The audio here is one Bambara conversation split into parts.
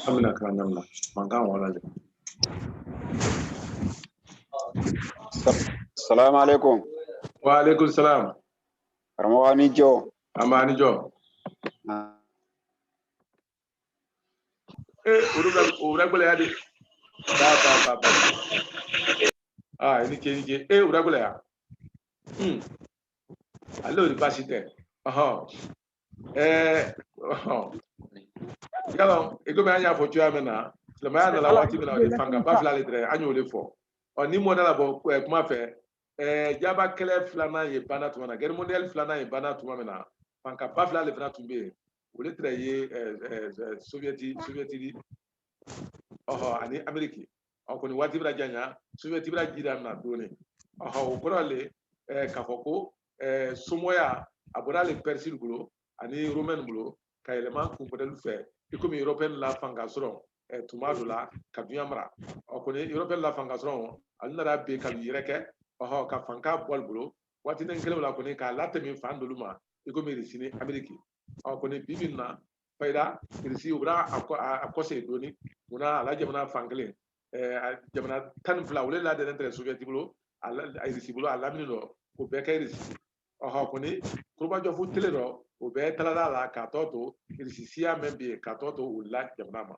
Amina kan namna mangan wala le. Assalamu alaikum. Wa alaikum salam. Ramawani Jo. Amani Jo. Uragbele ya di. Ba. Ah, ini ke. Uragbele ya. Allo di basite. Yalo, ego me anya fotu amena. Le ma na la wati me na de fanga ba fla le dre anyo le fo. Oni mo na la bo kuma fe. Jaba kele flana ye bana tuma na. Guerre mondiale flana ye bana tuma mena. Fanga ba fla le fna tumbe. O le tre ye sovieti ani Ameriki. Ko ni wati bra janya, sovieti bra jira na doni. O ko le kafoko somoya abora le persil gulo ani romain gulo ka eleman ku model fe ikomi european la fanga soro tumado la ka dunyamra ko ni european la fanga soro alnara be ka yireke ka fanga bol gulo wati nen kele la ko ni ka latemi fanduluma ikomi risini ameriki ko ni bibinna fayda risi ubra akose doni una ala jamana fangle jamana tan fla wala la de entre soviet gulo ala risi gulo ala minino ko be kay risi ko ni kurba jɔ fu tele dɔ o bɛɛ talala la k'a tɔ to irisisiya min bɛ yen k'a tɔ to o la jamana ma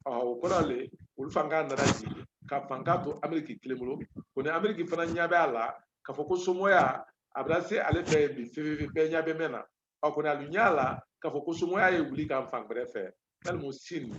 o kɔrɔ le olu fanga nana jigin ka fanga to ameriki kelen bolo ko ni ameriki fana ɲɛ bɛ a la k'a fɔ ko somoya a bɛna se ale fɛ bi fefe bɛɛ ɲɛ bɛ mɛn na ko ni alu ɲɛ a la k'a fɔ ko somoya ye wuli ka fan wɛrɛ fɛ talimu sin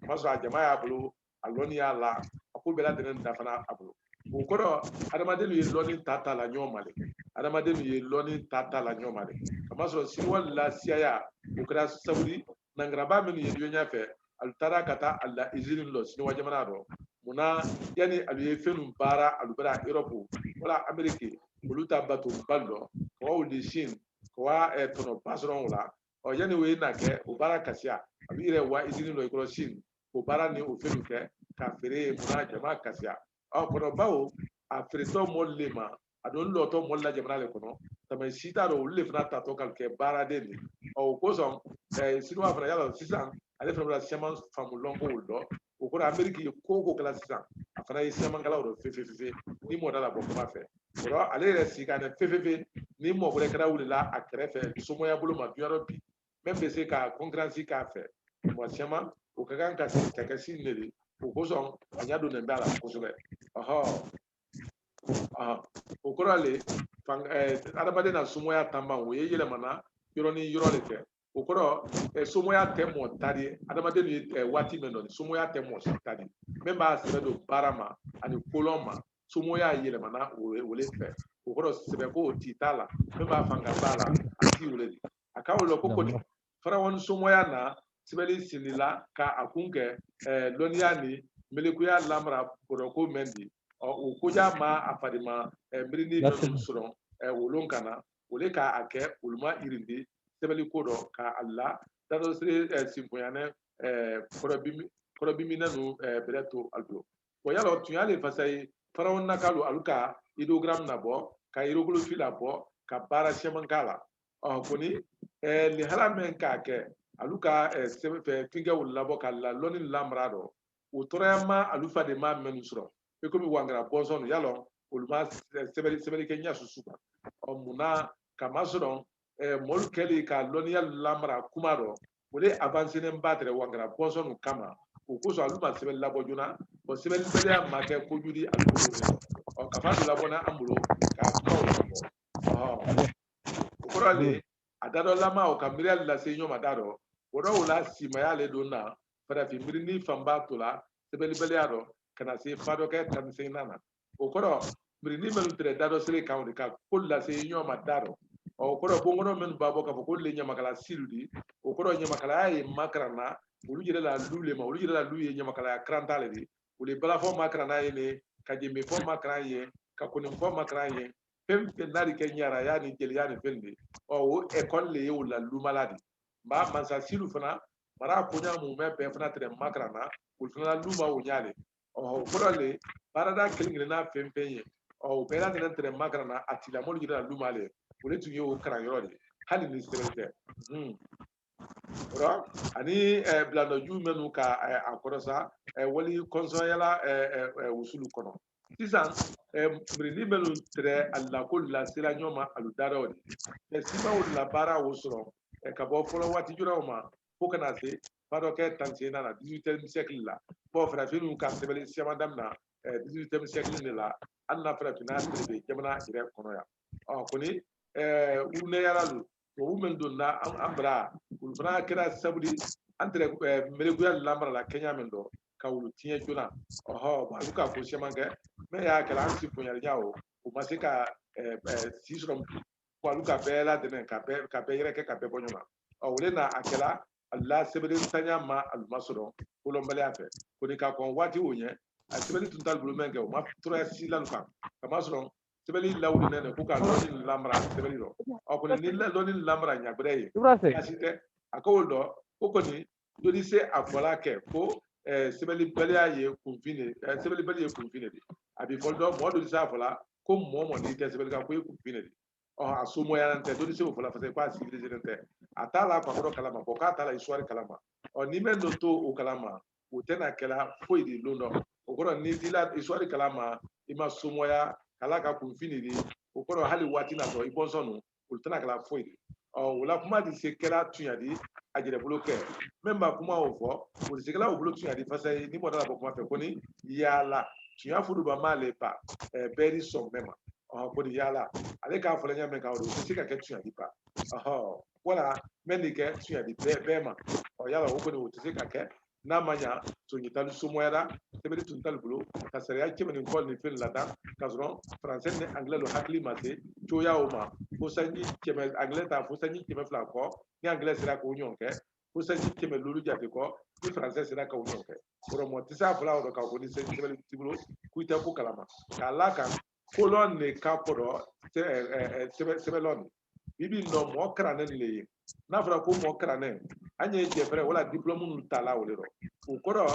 o ma sɔrɔ a jama y'a bolo a lɔnni y'a la a ko bɛɛ lajɛlen da fana a bolo o kɔrɔ adamaden ye lɔnni ta la ɲɔgɔn ma le adamaden ye lɔnni ta la ɲɔgɔn ma de kama sɔrɔ siniwa la siyaya o kɛra saburi nangaraba minnu ye duɲɛ fɛ alu taara ka taa a la izini lɔ siniwa jamana dɔ munna yanni alu ye fɛn baara alu bɛra Europe wala Ameriki olu ta bato ba lɔ kɔgɔw de Chine kɔgɔ tɔnɔ ba sɔrɔ o la yanni o ye na kɛ o baara kasiya alu yɛrɛ wa izini lɔ ikɔrɔ Chine o baara ni o fɛn kɛ ka feere munna jama kasiya kɔnɔ bawo a feeretɔ mɔli le ma a don lɔtɔ mɔli la jamana le kɔnɔ tama si t'a dɔn olu le fana tatɔ ka kɛ baaraden de o kosɔn siniwa fana yala sisan ale fana bɛna siman faamu lɔnko dɔn o kɔrɔ Ameriki ye ko kɛla sisan a fana ye simankalaw dɔn fefefefe ni mɔda la bɔ kuma fɛ o la ale yɛrɛ sigi ka ne fefefe ni mɔ wɛrɛ kɛra wulila a kɛrɛfɛ somoya bolo ma dunyɔrɔ bi même bɛ se ka concurrence k'a fɛ mɔgɔ siman o ka kan ka kɛ sin de o kosɔn a ɲɛ don nin bɛ a la kosɛbɛ o kɔrɔ le adamaden na somoya tanba o ye yɛlɛmana yɔrɔ ni yɔrɔ de fɛ o kɔrɔ somoya tɛ mɔ ta di adamaden ye waati min dɔn somoya tɛ mɔ si ta di min b'a sɛbɛ don baara ma ani kolɔn ma somoya yɛlɛmana o le fɛ o kɔrɔ sɛbɛ ko o ti t'a la min b'a fanga b'a la a ti o le di a k'a wolo ko kɔni farawani somoya na sɛbɛnni sinila ka a kun kɛ lɔnniya ni melekuya lamara bɔrɔko mɛn di o koja ma a fadima mirini minnu sɔrɔ wolon kana o le k'a kɛ olu ma irindi sɛbɛnni ko dɔ k'a la dadɔsiri sinfonyanɛ kɔrɔbiminɛ nu bɛrɛ to a don wa yala tun y'ale fasa ye faraw nakalu alu ka ideogram nabɔ ka hieroglyphe labɔ ka baara sɛman k'a la kɔni lihala min k'a kɛ alu ka fɛnkɛw labɔ ka la lɔnni lamara dɔ o tɔrɔya ma alu fa de ma mɛnu sɔrɔ e komi wangara bɔnsɔn yalɔ olu ma sɛbɛnni kɛ ɲɛ susu kan munna kama sɔrɔ mɔlu kɛli ka lɔnniya lamara kuma dɔ o de avancenen ba tɛrɛ wangara bɔnsɔn kama o kosɔn alu ma sɛbɛnni labɔ joona sɛbɛnni bɛlɛya ma kɛ kojugu di alu bolo ka fa do labɔ an bolo k'a kumaw labɔ o kɔrɔ le a dadɔ lama o ka miiriya lase ɲɔgɔn ma da dɔ o dɔw la simaya le don na farafin miirini fanba to la sɛbɛnni bɛlɛya dɔ kana se fa dɔ kɛ tamisenna na o kɔrɔ miirini minnu tɛrɛ dadɔ sere kan de ka ko lase ɲɔgɔn ma da dɔ o kɔrɔ bɔnkɔnɔ minnu b'a bɔ k'a fɔ ko le ɲamakala silu di o kɔrɔ ɲamakalaya ye makaran na olu yɛrɛ la lu le ma olu yɛrɛ la lu ye ɲamakalaya karanta le di o le balafɔ makaran n'a ye ne ka jemefɔ makaran ye ka konifɔ makaran ye fɛn fɛn n'a de kɛ ɲaraya ni jeliya ni fɛn de o ekɔli le ye o la lumala de maa mansa silu fana mara koɲa mun bɛ bɛn fana tɛrɛ makaran na olu fana luma o ɲa le o kɔrɔ le baarada kelen-kelenna fɛn fɛn ye o bɛɛ lajɛlen tɛrɛ makaran na a tigilamɔlu yɛrɛ la luma le o le tun ye o kalan yɔrɔ de hali ni sɛbɛnni tɛ ora ani blando ju menu ka akɔrɔ sa wali kɔnsɔn yala usulu kɔnɔ sisan mirini menu tere alla ko la sira ɲɔma alu dara o de simaw la baara o sɔrɔ ka bɔ fɔlɔ waati juraw ma fo kana se fadɔ kɛ tansiyena na 18e siècle la bon farafinw ka sɛbɛnni siyaman damina 18e siècle de la hali na farafinna sɛbɛnni jamana yɛrɛ kɔnɔ yan kɔni u neyara lu o men donna an bara olu fana kɛra sabu de an tɛrɛ meleguya lamara la kɛɲa min dɔ ka wulu tiɲɛ joona olu ka ko caman kɛ mɛ y'a kɛra an si bonyaliya o ma se ka si sɔrɔ olu ka bɛɛ ladɛmɛ ka bɛɛ yɛrɛ kɛ ka bɛɛ bɔ ɲɔgɔn na o de na a kɛra la sɛbɛnni tanya ma alu ma sɔrɔ kolonbaliya fɛ ko ni ka kɔn waati o ɲɛ a sɛbɛnni tun t'a bolo mɛn kɛ o ma tora si lalu kan kama sɔrɔ sɛbɛnni lawuli nɛ k'u ka lɔnni lamara sɛbɛnni dɔ kɔni ni lɔnni lamara ɲagbɛrɛ ye baasi tɛ a k'o dɔn o kɔni dɔnni se a fɔla kɛ ko sɛbɛnnibaliya ye kunfin de sɛbɛnnibali ye kunfin de a bɛ fɔ dɔn mɔgɔ dɔ se a fɔla ko mɔgɔ n'i tɛ sɛbɛnni kan ko ye kunfin de a somɔya tɛ dɔnni se o fɔla parce que k'a civilisé tɛ a t'a la fakɔrɔ kalama k'a t'a la histoire kalama ni mɛ dɔ to o kalama o tɛna kɛla foyi de lon dɔn o kɔrɔ ni i la histoire kalama i ma somɔya kala ka kunfin de ye o kɔrɔ hali waati natɔ i bɔnsɔn ninnu olu tɛna kɛla foyi de o la kuma de se kɛra tuɲadi a yɛrɛbolo kɛ min b'a kuma o fɔ polisikɛlaw bolo tuɲadi parce que ni bɔra bɔ kuma fɛ ko ni yaala tuɲa furuba m'ale pa bɛɛ ni sɔn bɛɛ ma ko ni yaala ale k'a fɔla ɲa mɛn kan o tɛ se ka kɛ tuɲadi pa wala mɛ nin kɛ tuɲadi bɛɛ ma yala o kɔni o tɛ se ka kɛ n'a ma ɲa soɲitali somɔyara sɛbɛnni tun t'ale bolo ka sariya cɛmɛ nin kɔ nin fɛn lada ka sɔrɔ faransɛ ni angilɛ lo hakili ma se cogoya o ma fo sanji kɛmɛ angilɛ ta fo sanji 200 kɔ ni angilɛ sera k'o ɲɔgɔn kɛ fo sanji 100 lolu jate kɔ ni faransɛ sera k'o ɲɔgɔn kɛ mɔgɔ tɛ se a fɔla o rɔ k'a fɔ ni sɛbɛnni t'i bolo k'i tɛ ko kalama k'a la kan kolɔn ne ka kɔrɔ sɛbɛnlɔn bibi nɔ mɔgɔ karannen le ye n'a fɔra ko mɔgɔ karannen an ye jɛfɛrɛ wala diplôme minnu tala o de rɔ o kɔrɔ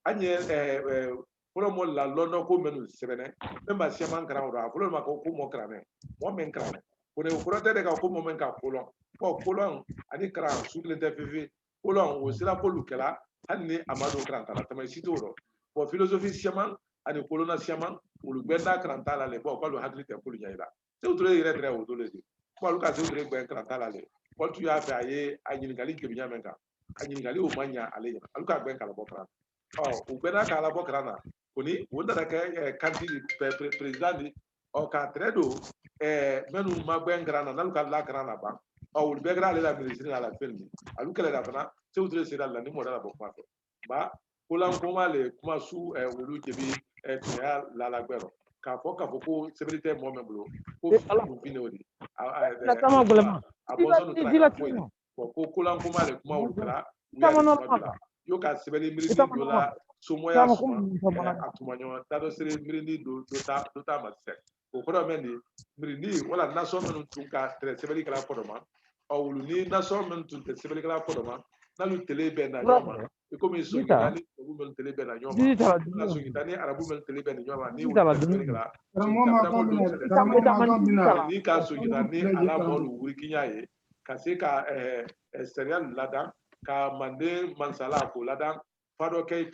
an ye fɔlɔ mɔ la lɔndɔ ko minnu sɛbɛnɛ min ma siyaman karan o rɔ a fɔlɔ ma ko mɔgɔ karannen mɔgɔ min karannen o de kɔrɔ tɛ de ka ko mɔgɔ min ka kolɔn kolɔn ani karan su kelen tɛ fefe kolɔn o sera k'olu kɛla hali ni a ma don karan ta la tama si t'o rɔ philosophie siyaman ani kolonna siyaman olu bɛɛ da karan t'a la le k'olu hakili tɛ k'olu ɲɛ yira Seydou Touré yɛrɛ tɛrɛ o don de olu ka Seydou Touré gbɛn karan t'a la le tu y'a fɛ a ye a ɲininkali kɛmɛ min kan a ɲininkali o ma ɲa ale ɲɛna olu ka gbɛn kala bɔ karan u bɛɛ n'a kala bɔ karan na kɔni o nana kɛ kanti président de k'a tɛrɛ don minnu ma gbɛn karan na n'olu ka la karan na ban olu bɛɛ kɛra ale la ministre la fɛn min olu kɛlɛla fana Seydou Touré sera la ni mɔdɛ la bɔ kuma fɛ ba kolanko le kuma su olu jebi tunya la la gbɛrɔ k'a fɔ ko sɛbɛnni tɛ mɔgɔ min bolo ko kunfin o de a bɔnsɔn tɛna foyi de ko kolanko le kuma olu kɛra y'o ka sɛbɛnni miiri dɔ la somɔya suma a tuma ɲɔgɔn t'a sere miiri do t'a ma sɛ o kɔrɔ mɛn de miiri wala nasɔn minnu tun ka tɛrɛ sɛbɛnnikɛla kɔrɔ ma wulu ni nasɔn minnu tun tɛ sɛbɛnnikɛla kɔrɔ ma n'olu tele bɛn na ɲɔgɔn ma i komi sɔngita ni arabu minnu tele bɛn na ɲɔgɔn ma sɔngita ni arabu minnu tele bɛn na ɲɔgɔn ma ni wulu tɛ sɛbɛnnikɛla ni ka sɔngita ni ala mɔlu wurikiya ye ka se ka sariya ladan ka manden mansala k'o ladan fadɔ kɛ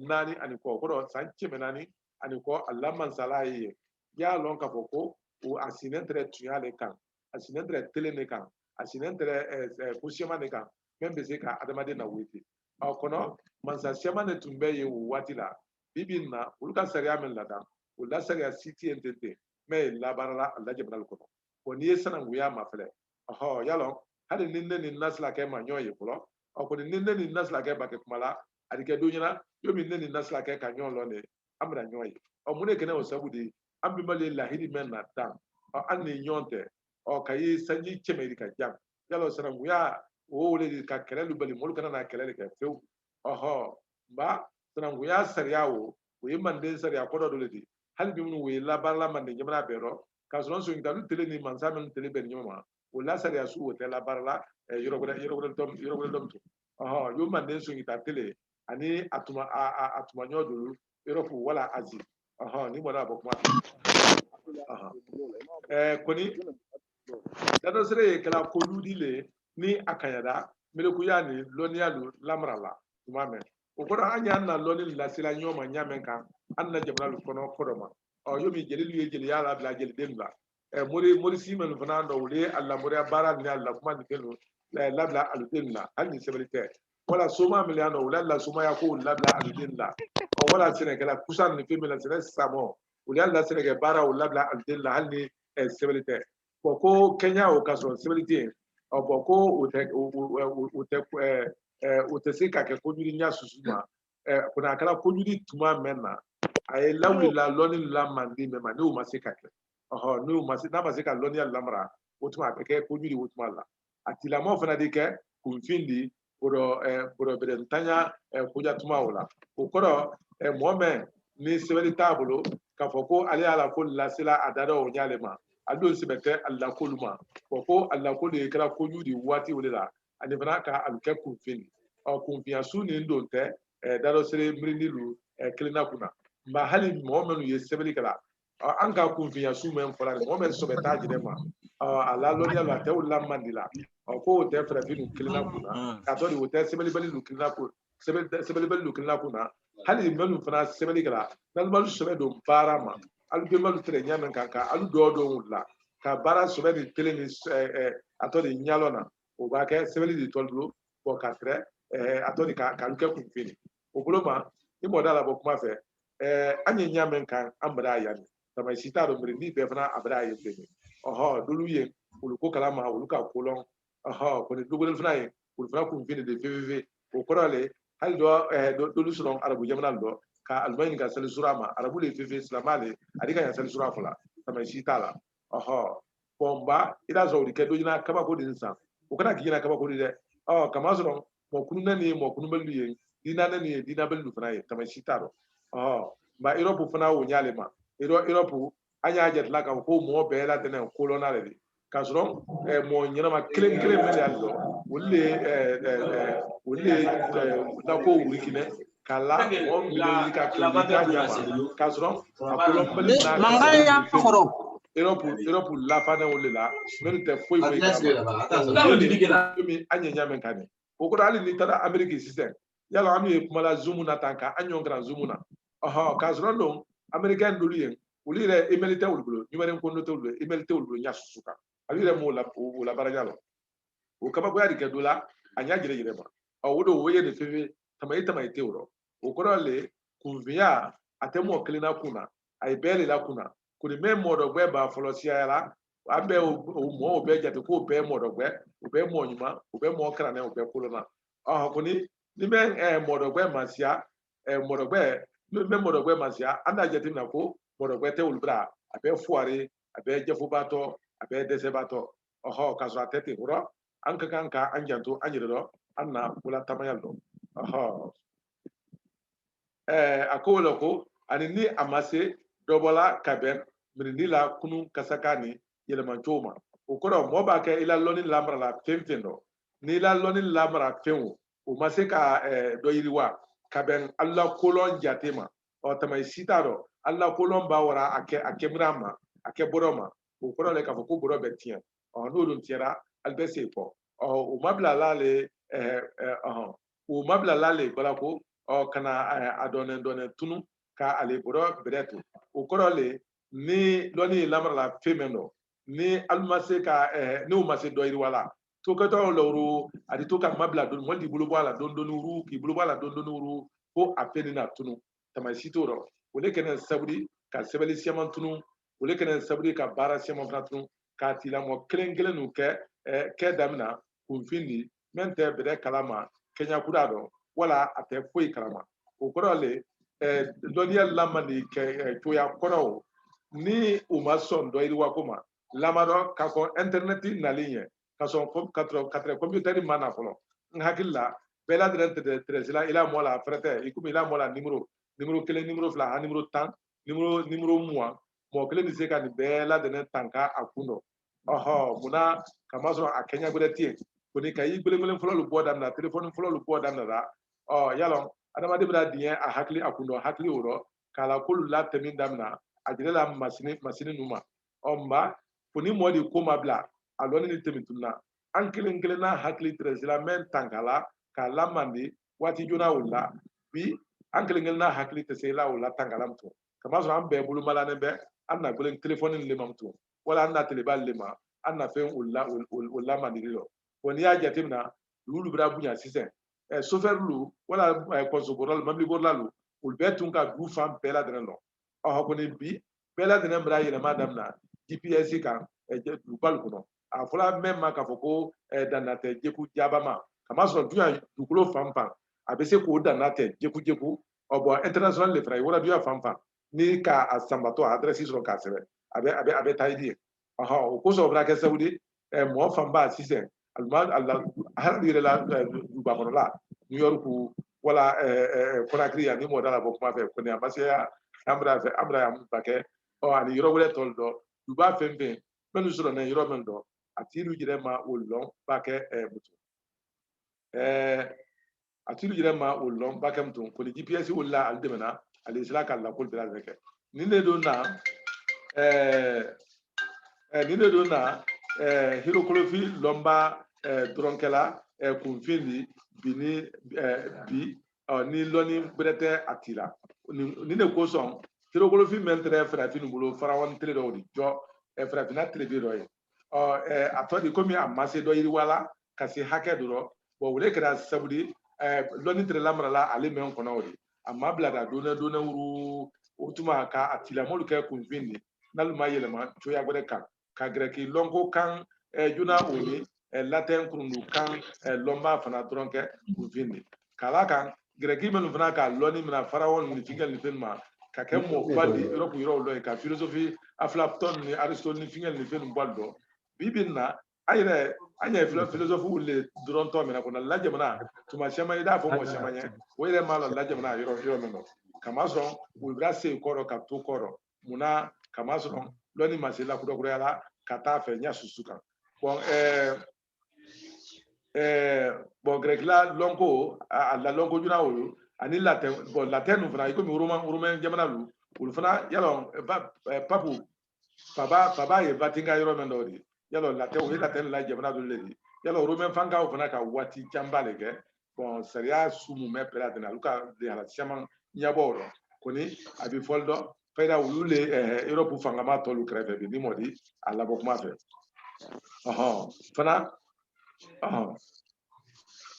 4 ani kɔ o kɔrɔ san 400 ani kɔ a la mansala ye y'a lɔn k'a fɔ ko a sinnen tɛrɛ tunya le kan a sinnen tɛrɛ telen de kan a sinnen tɛrɛ ko siyaman de kan min bɛ se ka adamaden na wuli kɔnɔ mansa siyaman de tun bɛ yen o waati la bibi na olu ka sariya min ladan o la sariya si tɛ yen ten mɛ ye labaarala a la jamana kɔnɔ n'i ye sananguya ma filɛ yalɔ hali ni ne ni nasilakɛ ma ɲɔgɔn ye fɔlɔ kɔni ni ne ni nasilakɛ ba kɛ kuma la a kɛ don ɲɛna yo min ne ni nasilakɛ ka ɲɔgɔn lɔn de an bɛna ɲɔgɔn ye mun de kɛnɛ o sabu de an bɛnbali ye lahidi mɛn na tan an ni ɲɔgɔn tɛ ka ye sanji cɛmɛri ka jan yalɔ sananguya o de ka kɛlɛ lu bali molu kana na kɛlɛ de kɛ fewu nka sananguya sariya o ye manden sariya kɔrɔ dɔ de di hali bi minnu o ye labaarala manden jamana bɛɛ rɔ k'a sɔrɔ sɔngitalu tele ni mansa minnu tele bɛn ɲɔgɔn ma o la sariya su o tɛ labaarala yɔrɔ wɛrɛ dɔn tun y'o manden sɔngita tele ani a tuma ɲɔ dolu yɔrɔ fo wala azi ni bɔra a bɔ kuma kɔni dado sere kala ko ludile ni akayada melekuya ni loniya lu lamrala tumame o ko anya na loni la sila nyoma nyamen kan anna jamna lu kono kodoma o yomi jelilu ye jeli yala bla jeli demla mori simen fana do wule alla mori bara ni alla kuma ni kelu labla alu demla alni sebelite wala soma miliano wala la soma ya ko labla alu demla o wala sene kala kusan ni femela sene samo wala la sene ke bara wala labla alu demla alni sebelite ko Kenya o kaso sebelite o ko ute se ka ke kojuri nya susuma kuna kala kojuri tuma menna ay lawli la loni la mandi me ma no mase ka ke no mase na mase ka loni la lamra utuma ke kojuri utuma la atila mo fana de ke kunfindi boro berentanya kuja tuma wala o koro momen ni sebeli tablo ka foko ali ala ko la sila adado o nyalema ado sibete alla koluma ko alla ko le kala ko yudi wati wala ani fana ka alke kunfindi o kunfiansu ni ndonte daro sere mrinilu klina kuna ma hali momen ye sebeli kala an ka kunfiansu men fara momen sobeta jidema ala lonia la te wala mandila ko te fara finu klina kuna ka to di wote sebeli bali lu klina kuna sebeli bali lu klina kuna hali menu fana sebeli kala dal balu sebe do barama alu be malu tere nyamen kanka alu do wula ka bara sebe ni tele ni atodi nyalona o ba ke sebeli di tolblo ko katre atodi ka luke kunfini o buloma ni modala bo kuma fe anye nyamen kan ambra yani tama sita do mri ni be fana abra yefeni dulu ye ulu ko kala ma ulu ka kolon ko ni dugul fana ye ulu fana kunfini de vvv o korale hal do dulu sunon arabu jamana do ka albayni ka sali surama arabu le vvv islamale adika ya sali sura fula tama sita la bomba ida zo ke do jina kaba ko din san o kana kijina kaba ko de kama so mo kunu nani mo kunu belu ye dina nani dina belu fana ye tama sita do ba Europe fana wo nyale ma Europe anya jet la ka ko mo be la tene colonial de ka so mo nyina ma klen me ya do wolle la ko wurikine kala mo mi ka ka so akolon belu na mangaya foro Europe la fana wolle la menu te foi mi anya nyamen kane o ko ali ni tada America system yala ami kuma la zoom na tanka anyo gran zoom na ka zrondo american dulu yen ulire emelite ulbulo nyumere ko noto ulbulo emelite ulbulo nya susuka alire mo la barajalo o kaba ko yari ke dola anya jire jire ba o wodo woye de feve tamaye teuro o ko le kunvia atemo klina kuna ay bele la kuna kuni me modo gbe ba folosia yala abe o mo be jate ko be modo gbe o be mo nyuma o be mo krane o be kolona kuni ni men modo gbe masia modo gbe me modo gbe masia anda jate na ko modo gbe te ulbra abe fuare abe jefu bato abe dese bato kaso atete huro anka kanka anjanto anyido anna kula tamayal do akolo ko ani ni amase dobola kaben minila kunu kasakani yelemanchoma ukoro moba ke ila loni lamra la femfendo ni la loni lamra fenwo o maseka do yiriwa kaben alla kolon jatema o tamay sitaro alla kolon bawara ake mrama ake boroma ukoro le ka ko boro betien no dum tiera albese ko o mabla lale o mabla lale bala ko kana adone tunu ka ale boro beretu o korole ni loni lamra la femeno ni almase ka ni o mase do iri wala to ka to lawru adi to ka mabla don wandi bulu bala don ru ki bulu bala don ru ko apeni na tunu tamasito ro o le kenen sabri ka sebeli siaman tunu o le kenen sabri ka bara siaman tunu ka tila mo kelen nu ke damina kunfindi mente bere kalama kenya kudado wala ate foi kalama o korole doniya lamani ke toya kono ni umason do iri wakoma lamado ka ko internet nalinye ka son 4 computer mana folo ngakilla bela de tresila ila mola frete ikumi ila mola numéro kele numéro fla numéro tan numéro mo kele ni se ka ni bela de tanka akuno muna kamaso akenya godetie koni kayi gbelegbele folo lu bodam na telephone folo lu bodam na yalo adama de bra dien a hakli akundo hakli oro kala kulu la temin damna ajira la masini numa omba koni modi ko mabla aloni ni temitumna an kelen na hakili tresila men tankala ka lamandi wati jona wala bi an kelen na hakili tesela wala tankala mto kama so an be bulu malane be an na golen telephone le mamto wala an na telebal le ma an na fen wala mandilo woni ya jatimna lulu bra bunya sisen chauffeur lu wala consoborol mamli borlalu ul betun ka du fam bela denelo hakoni bi bela denen bra yele madamna GPS kan du bal kuno a fɔla même ma k'a fɔ ko danna tɛ jeku jabama kama sɔrɔ duya dugukolo fan fan a bɛ se k'o danna tɛ jeku bon international le fara wala duya fan fan ni k'a sanbatɔ adresse sɔrɔ k'a sɛbɛn a bɛ taa i di o kosɔn o bɛna kɛ sababu de mɔgɔ fanba sisan hali yɛrɛ la duguba kɔnɔ la New York wala Conakry ani mɔgɔ da la bɔ kuma fɛ kɔni a ma se an bɛna ba kɛ ani yɔrɔ wɛrɛ tɔw dɔn duguba fɛn fɛn minnu sɔrɔ ne yɔrɔ min dɔn a tilu yɛrɛ ma o lɔn ba kɛ muso a tilu yɛrɛ ma o lɔn ba kɛ muso ko ni GPS wulila ale dɛmɛna ale sera ka lakoli bɛɛ lajɛlen kɛ nin de don na hirokolofi lɔnba dɔrɔnkɛla kunfin bi ni lɔnni bɛrɛ tɛ a ti la nin de kosɔn hirokolofi mɛn tɛ farafin bolo farawani tele dɔw de jɔ farafinna tele bi dɔ ye a tɔ de komi a ma se dɔ yiriwala ka se hakɛ dɔrɔn wele kɛra sababu de lɔnni tɛrɛ lamarala ale mɛn kɔnɔ o de a ma bila ka donnɛ wuru o tuma ka a tilamolu kɛ kunfin de n'ale ma yɛlɛma cogoya wɛrɛ kan ka gɛrɛki lɔnko kan jona o ye latɛn kurundu kan lɔnba fana dɔrɔn kɛ kunfin de k'a la kan gɛrɛki minnu fana ka lɔnni mina farawon ni fingɛ ni fɛn ma ka kɛ mɔgɔba di yɔrɔ kun yɔrɔ lɔ ye ka filosofi Aflaton ni Aristotle ni fingɛ ni fɛn bɔ dɔn bibi na an ye filosofiw le dɔrɔn tɔ minɛ kɔnɔ lajamana tuma caman i n'a fɔ mɔgɔ caman ye o yɛrɛ m'a la lajamana yɔrɔ min dɔn kama sɔn u bɛ se kɔrɔ ka to kɔrɔ munna kama sɔn lɔnni ma se lakurakuraya la ka taa fɛ ɲa susu kan gɛrɛkila lɔnko a la lɔnko juna o ani latɛn ninnu fana i komi Romain jamana lu olu fana yalɔ papu Papa ye Vatican yɔrɔ min dɔ de yalɔ latɛn o ye latɛn la jamana dɔ le de yalɔ Romain fankaw fana ka waati janba le kɛ sariya su mun bɛ bɛɛ lajɛlen olu ka lahala caman ɲɛbɔ o rɔ kɔni a bɛ fɔli dɔn fayida olu le Europe fangama tɔlu kɛrɛfɛ bi ni mɔdi a labɔ kuma fɛ fana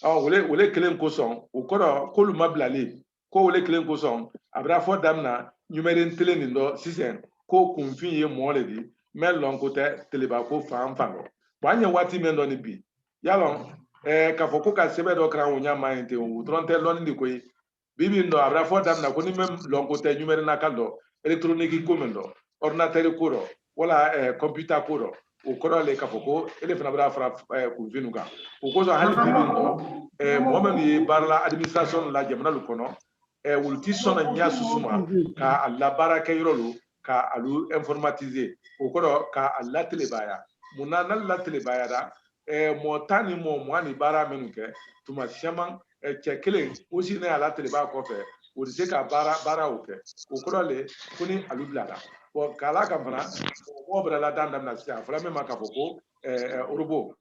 wele kelen kosɔn o kɔrɔ k'olu ma bilalen ko wele kelen kosɔn a bɛ fɔ daminɛ numɛri telen nin dɔ sisan ko kunfin ye mɔɔ le di mɛ lɔnko tɛ teleba ko fan dɔ an ye waati min dɔ ni bi yalɔ k'a fɔ ko ka sɛbɛn dɔ kɛra o ɲama ye ten o dɔrɔn tɛ lɔnni de ko ye bibi dɔ a bɛ fɔ daminɛ ko ni mɛ lɔnko tɛ numɛri na kan dɔ électronique ko min dɔ ordinateur ko dɔ wala computer ko dɔ o kɔrɔ le k'a fɔ ko ele fana bɛ fara kunfin kan o kosɔn hali bibi dɔ mɔgɔ min ye baara la administration la jamana lu kɔnɔ olu ti sɔn na ɲɛ susu ma k'a labaara kɛ yɔrɔ lu ka alu informatiser o kɔrɔ ka a latelebaya munna n'a latelebayara mɔgɔ 10 ni mɔgɔ 20 ni baara minnu kɛ tuma caman cɛ kelen o si ne a latelebaya kɔfɛ o de se ka baaraw kɛ o kɔrɔ le ko ni alu bilara k'a la kan fana mɔgɔ bɛɛ la dan daminɛ sisan a fɔra min ma k'a fɔ ko orobo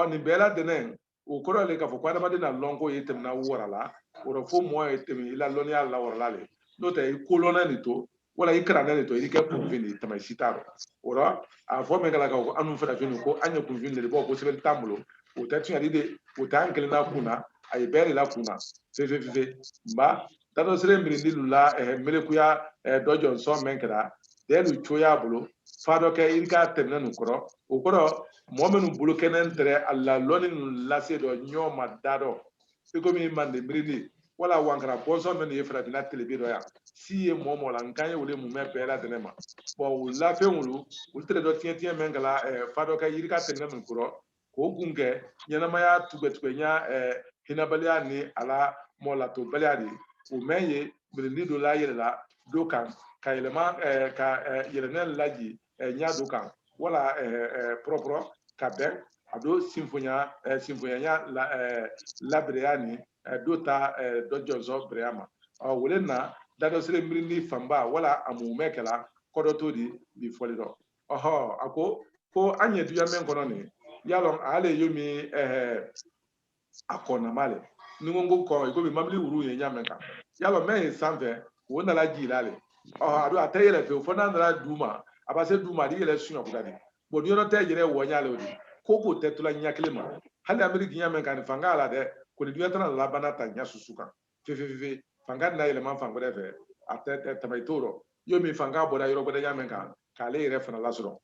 nin bɛɛ la dɛnɛ o kɔrɔ le k'a fɔ ko adamaden na lɔnko ye tɛmɛna wɔɔrɔ la o rɔ fo mɔgɔ ye tɛmɛ i la lɔnniya la wɔɔrɔ la le n'o tɛ i kolɔnɛ de to wala i kalan de to i kɛ kunfin de tɛmɛ si t'a rɔ o rɔ a fɔ min kɛra ko an farafin ko an ye kunfin de bɔ ko sɛbɛn t'an bolo o tɛ tiɲɛli de o tɛ an kelen na kun na a ye bɛɛ de la kun na fefe nba dadɔ sere mirindi lu la melekuya dɔ jɔnsɔn mɛn kɛra dɛlu cogoya bolo fa dɔ kɛ i ka tɛmɛ nin kɔrɔ o kɔrɔ mɔgɔ minnu bolo kɛnɛ tɛrɛ a la lɔnni ninnu lase dɔ ɲɔ ma da dɔ i komi mande mirindi wala wankara bɔnsɔn min ye farafinna telebi dɔ yan si ye mɔgɔ la nkan ye wele mun bɛ bɛɛ la dɛnɛ ma o lafɛn olu tɛrɛ dɔ tiɲɛ mɛn kala fa dɔ kɛ yiri ka tɛmɛ min kɔrɔ k'o kun kɛ ɲɛnamaya tugɛtugɛnya hinɛbaliya ni a la mɔlatobaliya de o mɛn ye mirindi dɔ la yɛlɛ la do kan ka yɛlɛma ka yɛlɛnɛ laji ɲa do kan wala pɔrɔpɔrɔ ka bɛn a do sinfonyanya labereya ni do ta dɔ jɔnsɔn bereya ma wele na dadɔ sere mirindi fanba wala a mun bɛ kɛla kɔdɔ to di bi fɔli dɔ a ko an ye duya mɛn kɔnɔ nin yalon ale yomi akona male ningongo ko iko bi mamli wuru ye nyamenka yalon me sanfe wona la jilale adu atayele fe fo na ndra duma abase duma di yele sunya kudadi bo di yono te yere wonyale odi koko tetula nyaklema hali ameriki nyamenka ni fangala de ko di yotana la banata nya susuka fe fanga na yele man fangore fe atete tamaitoro yomi fanga boda yoro boda nyamenka kale yere fana lasoro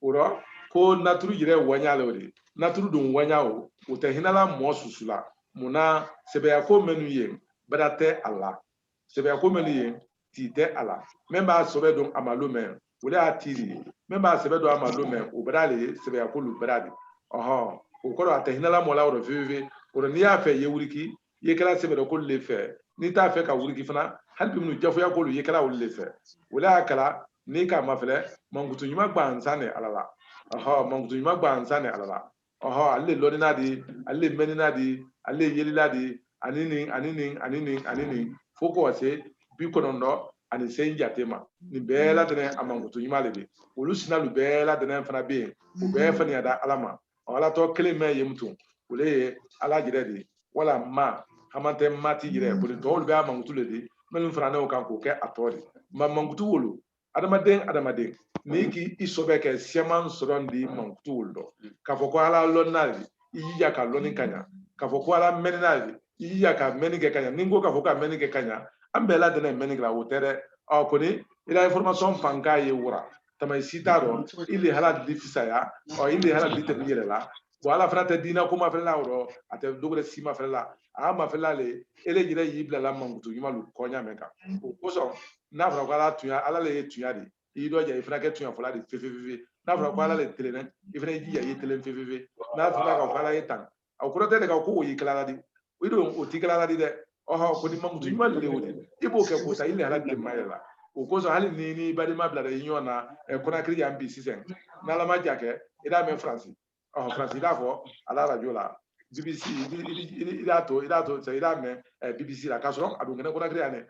uro ko naturu yire wanyale odi naturu dun wanyawo uta hinala mo susula muna sebeya ko menu ye badate alla sebeya ko menu ye tite alla memba sobe don amalo men wala atiri memba sebe do amalo men ubadale sebeya ko lu badade ko ata hinala mo la oro vivi oro ni afa ye wuriki ye kala sebe do ko le fe ni ta fe ka wuriki fana halbi munu jafo ya ko lu ye kala le fe wala kala ni ka mafele mangutu nyuma gbansane alala mangutu nyuma gbansane alala alle lodina di alle menina di alle yelila di anini foko wase bi konondo ani senja tema ni bela dene amangutu nyuma lebe olu sinalu bela dene fana be o be fani ada alama ala to keleme yemtu ole ala jiredi wala ma hamante mati jire bodi tol be amangutu ledi melu fana ne kan ko ke atori mangutu wolu adamaden ni ki isobe ke siaman sorondi mangutu woldo ka foko ala lonali iya ka loni kanya ka foko ala menali iya ka menige kanya ningo ka foko menige kanya ambela dene menige la wotere koni ila information panka ye wura tamay sitaro ili hala difisa ya ili hala ditemire la wala frate dina kuma fela woro ate dogre sima fela ama fela le ele jire yibla la mangutu yumalu konya meka ko so na fra kwala tuya ala le tuya di ido ja ifra ke tuya fola di fefe na fra kwala le telene ifra ji ya yetelen fefe na fra ka kwala yetan au krote de ka ko yi kala di wido o ti kala di de ko di mangutu yumalu le wodi ibo ke ko sa ile hala de mayela o ko so hali ni badi ma bla de yona kona kri ya mbc sen na la ma jake ida men france France ida fo ala radio la BBC ida to se ida me BBC la kaso adu ngene ko na kri ane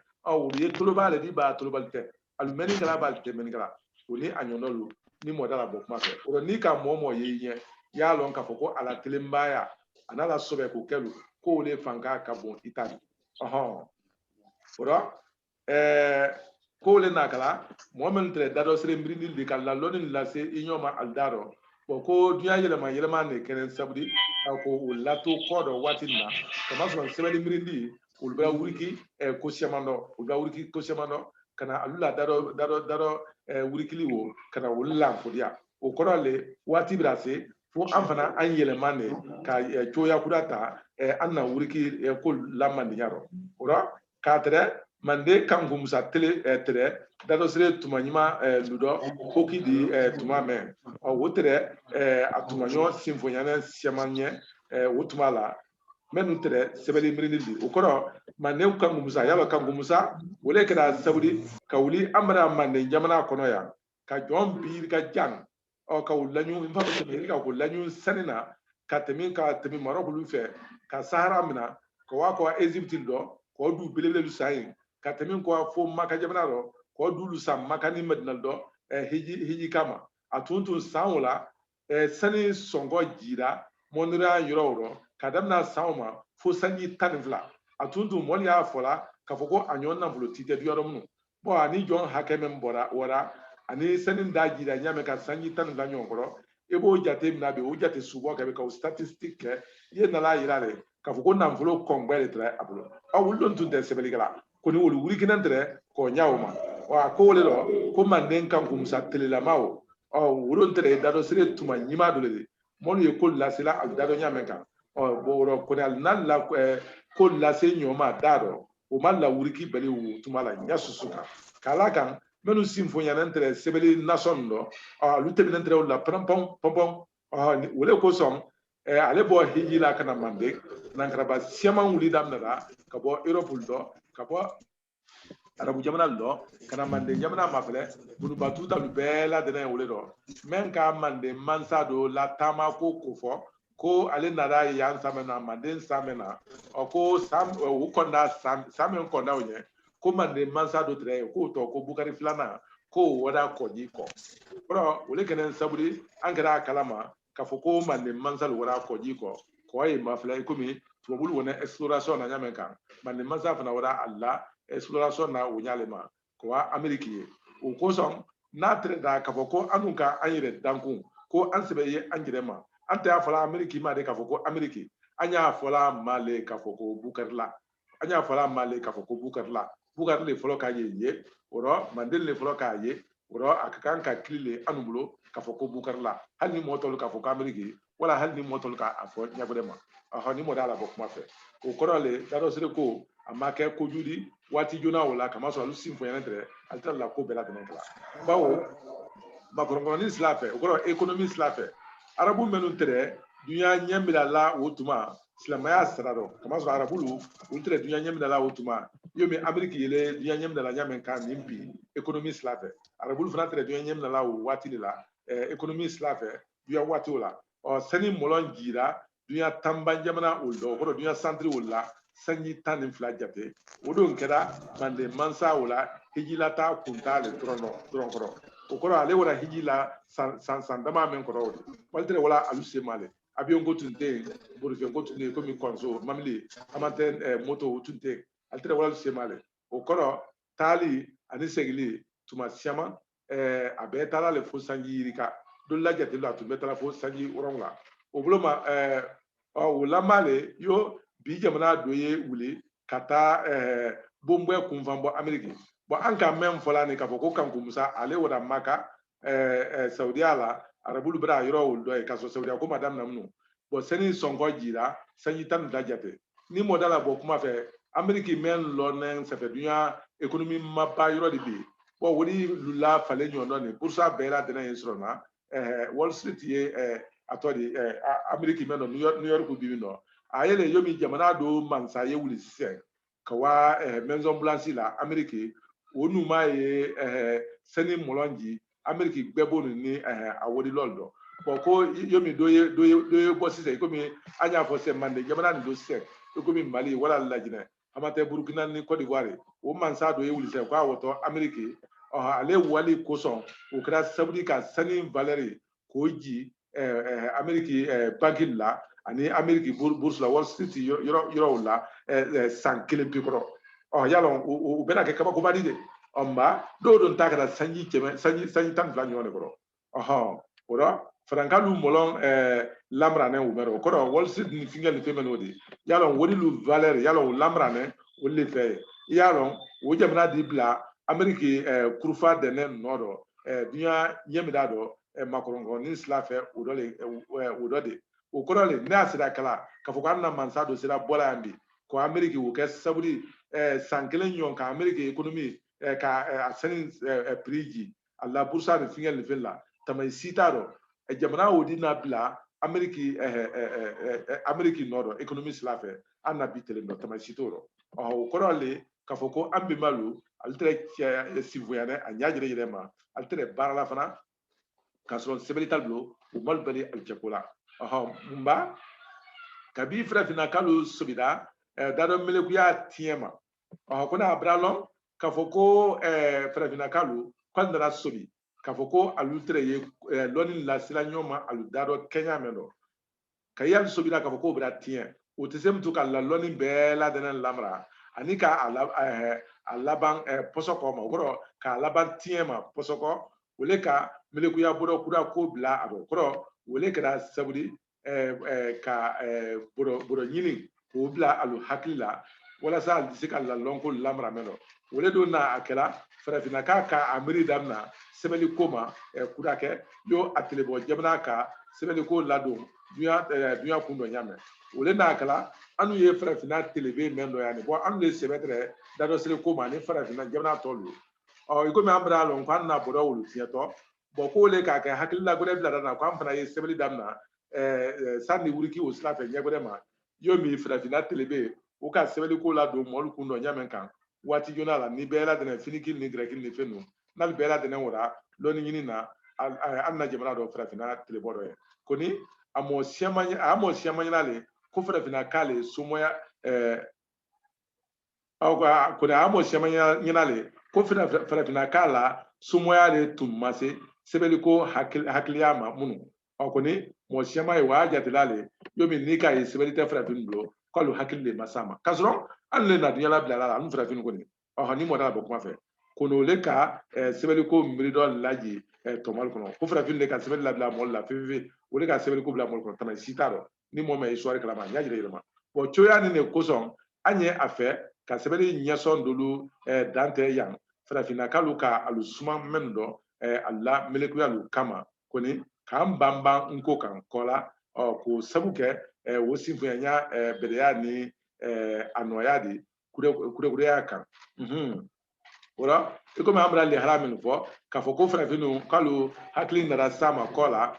ye tolo ba le di ba tolo balte alu meni kala balte meni kala o ni anyonolu ni modala bo kuma fe o ni ka momo ye yen ya lon ka foko ala telembaya anala sobe ko kelu ko le fanka ka bon itali ora ko le nakala momen tre dado sere mbirindi de kala loni la se inyoma aldaro ko dunya yelema ne kenen sabudi ko lato kodo watinna kama so sebeli mbirindi ulba wuriki ko semando ulba wuriki ko semando kana alula daro wurikili wo kana wulla fodiya o korale wati brase fo amfana an yelema ne ka choya kudata anna wuriki ko lamandi yaro ora katre mande kangum sa tele tere dado sere tumanyima ludo koki di tumame o wotere atumanyo sinfonyana siamanye wotumala menu tere sebeli mirindi o koro mande kangum sa yalo kangum sa wole keda sabudi kawuli amara mande jamana kono ya ka jombi ka jang o ka wulanyu infa ka wulanyu sanina ka temi marokulu fe ka sahara mina ko wako Egypt do ko du belele lu sayin ka temi ko fo maka jamana ro ko du lu sam maka ni medina do hiji kama atuntu sanwula sani songo jira monira yoro kadamna sanwma fo sanyi tanfla atuntu mon ya fola ka foko anyon na volo tite du yoro mu bo ani jon hakeme mbora wora ani sani da jira nyame ka sanyi tanfla nyongoro ebo jate mna be o jate subo ka be ka statistique ye na la yirale ka foko na volo kongbele tra abulo awulon tun de sebeligala koni wolu wuri kinandre ko nyawma wa ko le do ko manden kan kum sa telela mawo wuron tere dado sire tuma nyima dole mon ye ko la sila al dado nyamenka bo ro ko dal nalla ko la se nyoma dado o malla wuri ki bele wu tuma la nyasusuka kala kan menu simfo nyanantre sebeli nation do lu tebi nantre la pom wole ko som ale bo hijila kana mande nankara ba siama wuli damnara ka bo Europe do ka bo arabu jamana do kana mande jamana mafele bunu batuta lu bela dene wole do men ka mande mansa do la tama ko kofo ko ale nara yan samena mande samena o ko sam o konda samen konda onye ko mande mansa do tre ko to ko bukari flana ko wada ko ni ko bro wole kenen saburi angara kalama ka fɔ ko manden mansa le wara kɔji kɔ ye mafila i komi tubabulu wona exploration na ɲamen kan manden mansa fana wara alla exploration na o ɲale ma kɔwa ameriki ye o kosɔn n'a tere da ka fɔ ko anu ka an yɛrɛ dankun ko an sɛbɛ ye an yɛrɛ ma an tɛ y'a fɔla ameriki ma de ka fɔ ko ameriki an y'a fɔla male ka fɔ ko bukarila an y'a fɔla male ka fɔ ko bukarila bukari le fɔlɔ k'a ye orɔ manden le fɔlɔ k'a ye orɔ a ka kan ka kili le anu bolo ka fɔ ko bukarila hali ni mɔgɔ tɔlu k'a fɔ ko ameriki wala hali ni mɔgɔ tɔlu k'a fɔ ɲagwɛrɛ ma ɔhɔ ni mɔgɔ de y'a labɔ kuma fɛ o kɔrɔ le dadɔsire ko a ma kɛ kojudi waati jona o la kamasɔrɔ olu sin fɔɲɛnɛ tɛ ale tɛ la ko bɛɛ latɛmɛ kala bawo makɔrɔnkɔrɔni sila fɛ o kɔrɔ ekonomi sila fɛ arabu minnu tɛ dunuya ɲɛ mina la o tuma silamɛya sira dɔ kamasɔrɔ arabulu olu tɛ dunuya ɲɛ mina la o tuma yo min ameriki yele dunuya ɲɛ mina la ɲamen kan nin bi ekonomi sila fɛ arabulu fana tɛ dunuya ɲɛ mina la o waati de la ekonomi sila fɛ dunuya waati o la sani mɔlɔn jira dunuya tanba jamana o la o kɔrɔ dunuya santiri o la sanji 12 jate o don kɛra manden mansa o la hijilata kuntale dɔrɔn kɔrɔ o kɔrɔ ale wara hijila san dama min kɔrɔ o de walitere wala alu semale avion ko tun tɛ yen bolifɛn ko tun tɛ yen komi kɔnso mamili aman tɛ moto tun tɛ yen ale tere wala alu semale o kɔrɔ taali ani segili tuma siama a bɛɛ taara le fo sanji yirika don lajate la a tun bɛ taara fo sanji wɔrɔn la o bolo ma o lamale yo bi jamana dɔ ye wuli ka taa bonbɛ kunfan bɔ ameriki bɔn an ka mɛn fɔla ni k'a fɔ ko kanku musa ale wara maka saudiya la arabulu bɛra a yɔrɔ olu dɔ ye k'a sɔrɔ saudiya ko ma daminɛ minnu bɔn sani sɔngɔ jira sanji 12 jate ni mɔda la bɔ kuma fɛ ameriki mɛn lɔnɛ sɛfɛ dunuya ekonomi ma ba yɔrɔ de bɛ yen bɔn wuli lula falen ɲɔgɔn ni bursa bɛɛ la dɛnɛ ye sɔrɔ na wall street ye a tɔ de ameriki mɛn nɔ new york bi min nɔ a yɛlɛ yomi jamana do mansa ye wuli sisan ka wa maison blanche la ameriki o numa ye sani mɔlɔnji ameriki bɛɛ b'o ni a wari lɔl dɔ bɔn ko yomi do ye bɔ sisan komi an y'a fɔ sisan manden jamana nin do sisan komi mali wala lajinɛ an ma tɛ burukina ni cote d'ivoire o mansa do ye wuli sisan k'a wɔtɔ ameriki ale wali kosɔn o kɛra sababu ka sani valeri k'o ji ameriki banki la ani ameriki bourse la wall street yɔrɔw la san 1 pe kɔrɔ yalɔ o bɛna kɛ kabakobadi de nba dɔw don ta kɛra sanji 12 ɲɔgɔn de kɔrɔ o la farankalu mɔlɔn lamranɛ o mɛrɛ o kɔrɔ wall street ni fingɛ ni fɛn mɛn o de yalɔ wodilu valeur yalɔ o lamranɛ o le fɛ ye yalɔ o jamana di bila ameriki kurufa dɛnɛ nɔ dɔ dunuya ɲɛmida dɔ makɔrɔnkɔrɔni sila fɛ o dɔ de o kɔrɔ le ne y'a sira kala k'a fɔ ko an na mansa dɔ sera bɔla yan bi ko ameriki o kɛ saburi san 1 ɲɔgɔn ka ameriki ekonomi ka a sani prix ji a la bursa ni fingɛ ni fɛn la tama si t'a dɔn jamana o di na bila ameriki nɔ dɔ ekonomi sila fɛ an na bi telen dɔ tama si t'o dɔn o kɔrɔ le k'a fɔ ko an bɛnbalu ale tɛ sifoyanɛ a ɲa yɛrɛ ma ale tɛ baara la fana k'a sɔrɔ sɛbɛnni t'a bolo o mali bali alijɛko la mba kabi farafinna k'alu sobida dadɔ melekuya tiɲɛ ma ko n'a bɛra lɔn k'a fɔ ko farafinna k'alu k'ale nana sobi k'a fɔ ko alu tɛrɛ ye lɔnni lasira ɲɔgɔn ma alu dadɔ kɛɲɛ mɛn dɔ ka y'alu sobida k'a fɔ k'o bɛra tiɲɛ o tɛ se muso ka la lɔnni bɛɛ ladɛnɛ lamara ani k'a laban pɔsɔkɔ ma o kɔrɔ k'a laban tiɲɛ ma pɔsɔkɔ o le ka melekuya bɔdɔ kura ko bila a dɔ kɔrɔ o le kɛra saburi ka bɔdɔ ɲini k'o bila alu hakili la walasa a se ka lalɔn ko lamara mɛn dɔ o le don n'a a kɛra farafinna k'a ka a miiri damina sɛbɛnni ko ma kuda kɛ yo a telebɔ jamana ka sɛbɛnni ko ladon dunuya kun dɔ ɲamɛ o le n'a kɛra anu ye farafinna telebe mɛn dɔ yan ni bɔn anu le sɛbɛtɛrɛ dadɔsire ko ma ni farafinna jamana tɔ lo i komi an bɛra lɔn ko an na bɔdɔ wolo fiɲɛtɔ bɔn k'o le k'a kɛ hakilila gɛrɛ bila na ko an fana ye sɛbɛnni damina sanni wuriki o sira fɛ ɲɛgɛrɛ ma yo min farafinna telebe o ka sɛbɛnni ko la don mɔlu kun dɔ ɲamɛ kan waati jona la ni bɛɛ ladɛnɛ finikili ni gɛrɛkili ni fɛn ninnu n'ale bɛɛ ladɛnɛ wara lɔnni ɲini na an na jamana dɔ farafinna telebɔ dɔ ye ko ni a mɔ siyama ɲina le ko farafinna k'ale somɔya ko ni a mɔ siyama ɲina le ko farafinna k'a la somɔya de tun ma se sɛbɛnni ko hakiliya ma minnu okoni mo shema e wa jatilale yo mi nika e sebelite frafin blo ko lu hakille masama kasro an le na dunya la bilala an frafin ko ni ni mo dala bokuma fe kono le ka sebeli ko mirido laji tomal kono ko frafin le ka sebeli la bila mol la fifi o le ka sebeli ko bila mol kono tan sitaro ni mo me histoire kala ma nyaji le ma bo choya ni ne koson anye afe ka sebeli nyason dulu dante yang frafina kaluka alusuma mendo alla melekuya lu kama koni kan bamba nko kan kola ko sabuke wo sinfunya bedeya ni anoya di kure ya kan wala iko ma amra li haramin fo ka fo ko frafinu kalu haklin na sama kola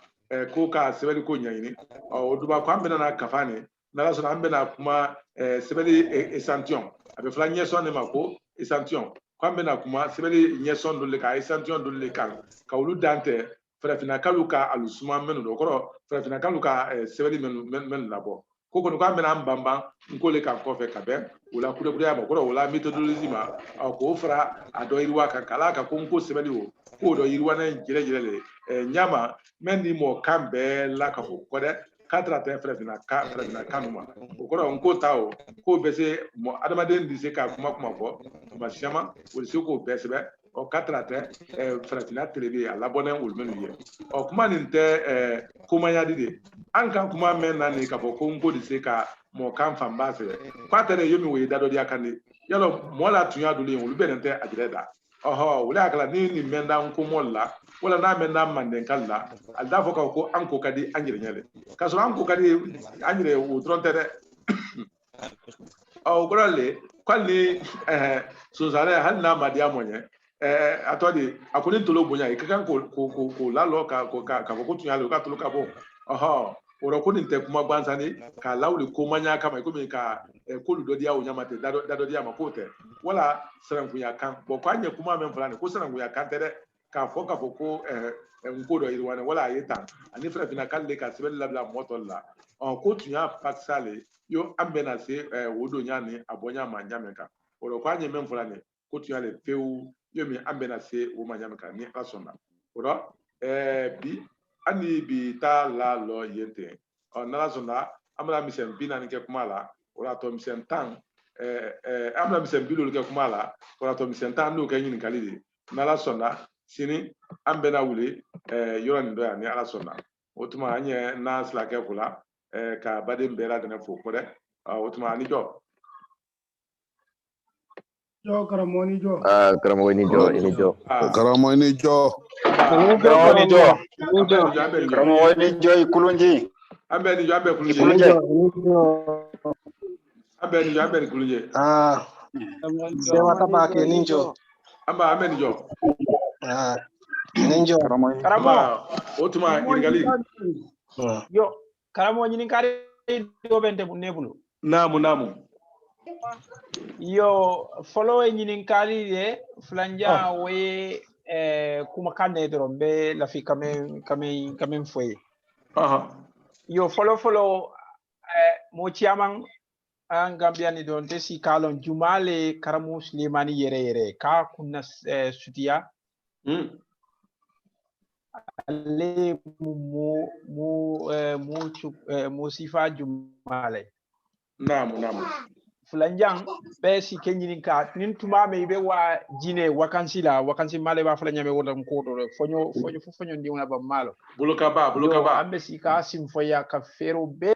ko ka sebeli ko nyayini o duba ko ambena na kafani na la so ambena kuma sebeli échantillon abe fla nyeson ne mako échantillon ko ambena kuma sebeli nyeson do le ka échantillon do le kan ka wulu dante frafina kalu ka alusuma menu do ko frafina kalu ka sebeli men labo ko ko ko ambena mbamba nko le ka ko fe ka be wala kure ya ma ko wala méthodologie ma ko fra ado irwa ka kala ka ko nko sebeli o ko do irwa na jire le nyama men ni mo kambe la ka ko de katra te frafina kanuma ko nko tawo ko bese mo adamaden dise ka kuma ko ma shama wala se ko bese be o katra te frafina telebe ala bonen wul menu ye o kuma ninte kuma ya dide an kan kuma men na ni ka ko nko dise ka mo kan famba fe kwatere yomi we dado dia kande yalo mo la tunya dulu yin be nte ajreda wala kala ni menda nko molla wala na menda manden kala alda foka ko anko kadi anjire nyale kaso anko kadi anjire o trontere gorale kwali so zare hanna madia monye atodi akuni tolo bonya ikakan ko la lo ka ko tunya lo ka tolo ka bo oro ko ninte kuma gbansani ka lawli ko manya kama ko mi ka ko lu do dia o nyamate dado dia makote wala saranku ya kan bo kwanye kuma men fulani ko saranku ya kan tere ka fo ko nko do irwane wala yeta ani frafina kalle ka sibel labla motolla ko tunya paksale yo ambena se wodo nyani abonya manjameka oro kwanye men fulani ko tunya le peu yo mi ambena se wo manjameka ni asona oro bi ani bi ta la lo yente nala zonda amla misen bina ni ke kumala ora to misen tan amla misen bilo ke kumala ora to misen tan no ke yin kalidi nala zonda sini ambena wule yoro ndo ya ni ala zonda otuma anye na sla ke kula ka bade mbera de fo kore otuma ani jo karamoni jo Karamoni jo, ini jo. Karamoni jo. Karamoni jo. Karamoni jo ikulunji. ambeni jo ambe kulunje Ikulunje. ambeni jo ambe kulunje sewa tabake ninjo amba ambeni jo ninjo karamo otuma ingali yo karamo nyini kare do bente bu nebulu namu yo follow nyini kali de flanja we kuma kanne drombe la fi kamen foye yo follow mo chiamang an gambiani don desi kalon jumale karamo Sulemani yere ka kunna sutiya ale mo sifa jumale namu fulanjang be si kenyini ka nin tuma me be wa jine wakansi male ba fulanya me wodam ko do fonyo ndi wona ba malo buluka ba ambe si ka sim foya ka fero be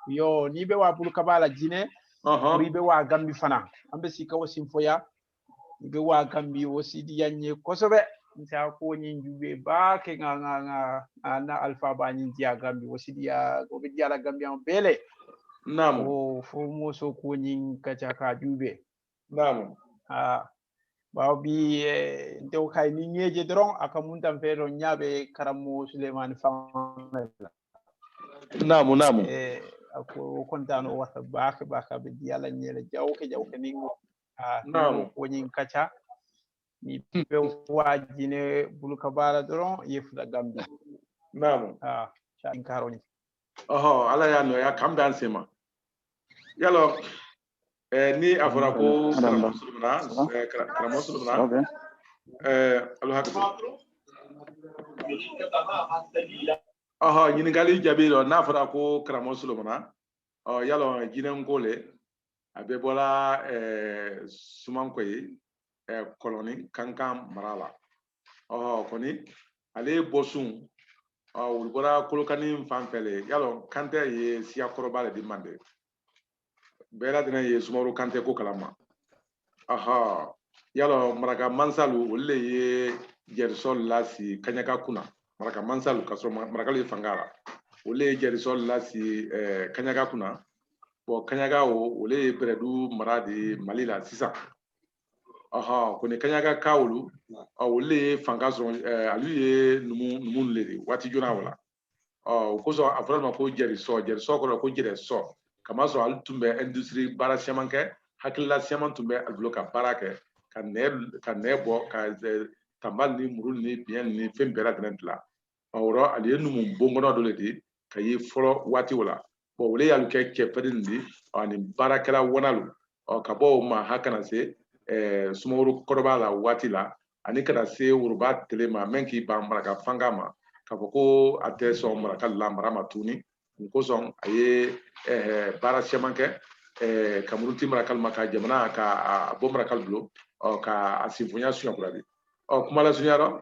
yo ni be wa buluka ba la jine ri be wa gambi fana ambe si ka sim foya ni be wa gambi wosidi yanye kosobe nta ko nyin jube ba ke nga na alpha ba nyin dia gambi wosidi ya go be dia la gambi on bele namu fo mo so ko nyin kacha ka jube namu ba bi ndew kay ni nyeje dron aka muntam fero nyabe karamo Sulemani famela namu ako kontano wata baka be yalla nyele jawke ni namu ko nyin kacha ni be wajine buluka bala dron yefuda gambi namu cha inkaroni ala ya no ya kam dan sema yalo ni afora ko karamo Sulemana alo hakko ɲininkali jaabi dɔ n'a fɔra ko karamɔgɔ Solomana yalɔ jinɛnko le a bɛ bɔla Sumanko ye kɔlɔni Kankan mara la kɔni ale bɔsun olu bɔra Kolokani fan fɛ le yalɔ Kantɛ ye siyakɔrɔba le di Mande bɛɛ lajɛlen ye Sumaworo Kantɛ ko kalama yalɔ maraka mansalu olu le ye Jɛrisɔ lasi Kaɲaka kunna maraka mansalu ka sɔrɔ marakalu ye fanga la olu ye Jɛrisɔ lasi Kaɲaka kunna bon Kaɲaka olu ye Bɛrɛdu mara di Mali la sisan kɔni Kaɲaka ka olu le ye fanga sɔrɔ alu ye numu le de waati jona wala o kosɔn a fɔra ma ko Jɛrisɔ kɔrɔ ko Jɛrɛsɔ kamasɔrɔ alu tun bɛ industrie baara caman kɛ hakilila caman tun bɛ alu bolo ka baara kɛ ka nɛ bɔ ka tanbali ni muru ni biɲɛ ni fɛn bɛɛ lajɛlen dilan o ale ye numu bɔnkɔnɔ dɔ le di ka ye fɔlɔ waati o la bon olu y'alu kɛ cɛfarin di ani baarakɛla wanalu ka bɔ o ma ha kana se Sumaworo kɔrɔba la waati la ani kana se Woroba tile ma même k'i ban maraka fanga ma k'a fɔ ko a tɛ sɔn maraka lamara ma tuguni o kosɔn a ye baara caman kɛ ka muruti marakalu ma ka jamana ka bɔ marakalu bolo ka sinfonya suɲɛkura de kuma la suɲa rɔ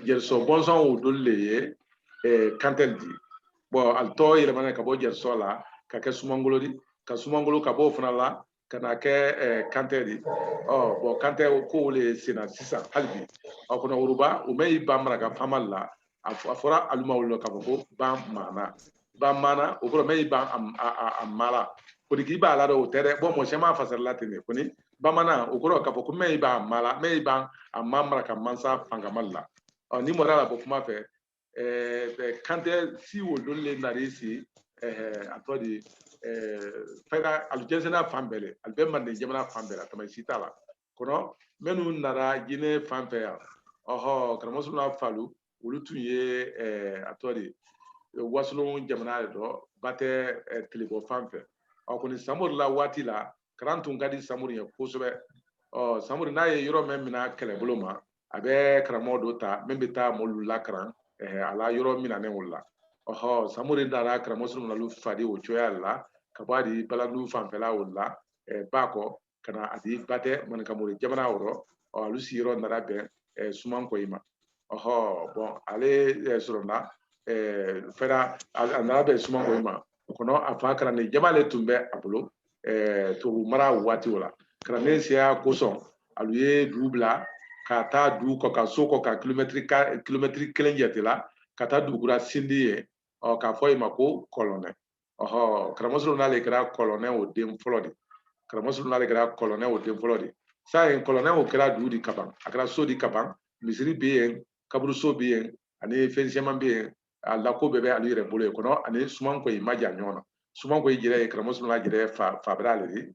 Jɛrisɔ bɔnsɔn dolu le ye Kantɛ di bon ali tɔ yɛlɛmana ka bɔ Jɛrisɔ la ka kɛ Sumangolo di ka Sumangolo ka bɔ o fana la ka na kɛ Kantɛ di bon Kantɛ ko le senna sisan hali bi kɔnɔ Woroba o mɛ y'i ban maraka faama la a fɔra alu ma olu la k'a fɔ ko ban maana o kɔrɔ mɛ y'i ban a mara kɔni k'i b'a la dɛ o tɛ dɛ bon mɔgɔ caman fasara la ten de kɔni bamanan o kɔrɔ k'a fɔ ko mɛ y'i ban a mara mɛ y'i ban a maraka mansa fangamali la ni mɔra la bɔ kuma fɛ Kantɛ si o dolu le nari si a tɔ di fɛnka alu jɛnsɛnna fan bɛɛ le alu bɛ Mande jamana fan bɛɛ la tɛmɛ si t'a la kɔnɔ minnu nara Jinɛ fan fɛ yan karamɔgɔ Solomana Falu olu tun ye a tɔ di Wasolon jamana de dɔ ba tɛ Tilebɔ fan fɛ kɔni Samori la waati la karan tun ka di Samori ye kosɛbɛ Samori n'a ye yɔrɔ min mina kɛlɛbolo ma a bɛ karamɔgɔ dɔ ta min bɛ taa mɔlu lakaran a la yɔrɔ minanen o la Samori dara karamɔgɔ Solomana fadi o cogoya la ka bɔ di Baladu fanfɛla o la Bakɔ ka na a di Batɛ Maninkaburi jamana o rɔ alu sigiyɔrɔ nana bɛn Sumankoyi ma bon ale sɔrɔla fɛra a nana bɛn Sumankoyi ma o kɔnɔ a fa kalanden jama le tun bɛ a bolo tubabu mara waati o la kalanden siya kosɔn alu ye dugu bila ka taa dugu kɔ ka so kɔ ka kilomɛtiri 1 jate la ka taa dugukura Sindi ye k'a fɔ ma ko kɔlɔnɛ karamɔgɔ Solomana le kɛra kɔlɔnɛ o den fɔlɔ de karamɔgɔ Solomana le kɛra kɔlɔnɛ o den fɔlɔ de saa yen kɔlɔnɛ o kɛra dugu di kaban a kɛra so di kaban misiri bɛ yen kaburuso bɛ yen ani fɛn caman bɛ yen a lako bɛɛ bɛ alu yɛrɛ bolo yen kɔnɔ ani Sumankoyi ma jan ɲɔgɔn na Sumankoyi jɛrɛ ye karamɔgɔ Solomana jɛrɛ fa bɛra ale de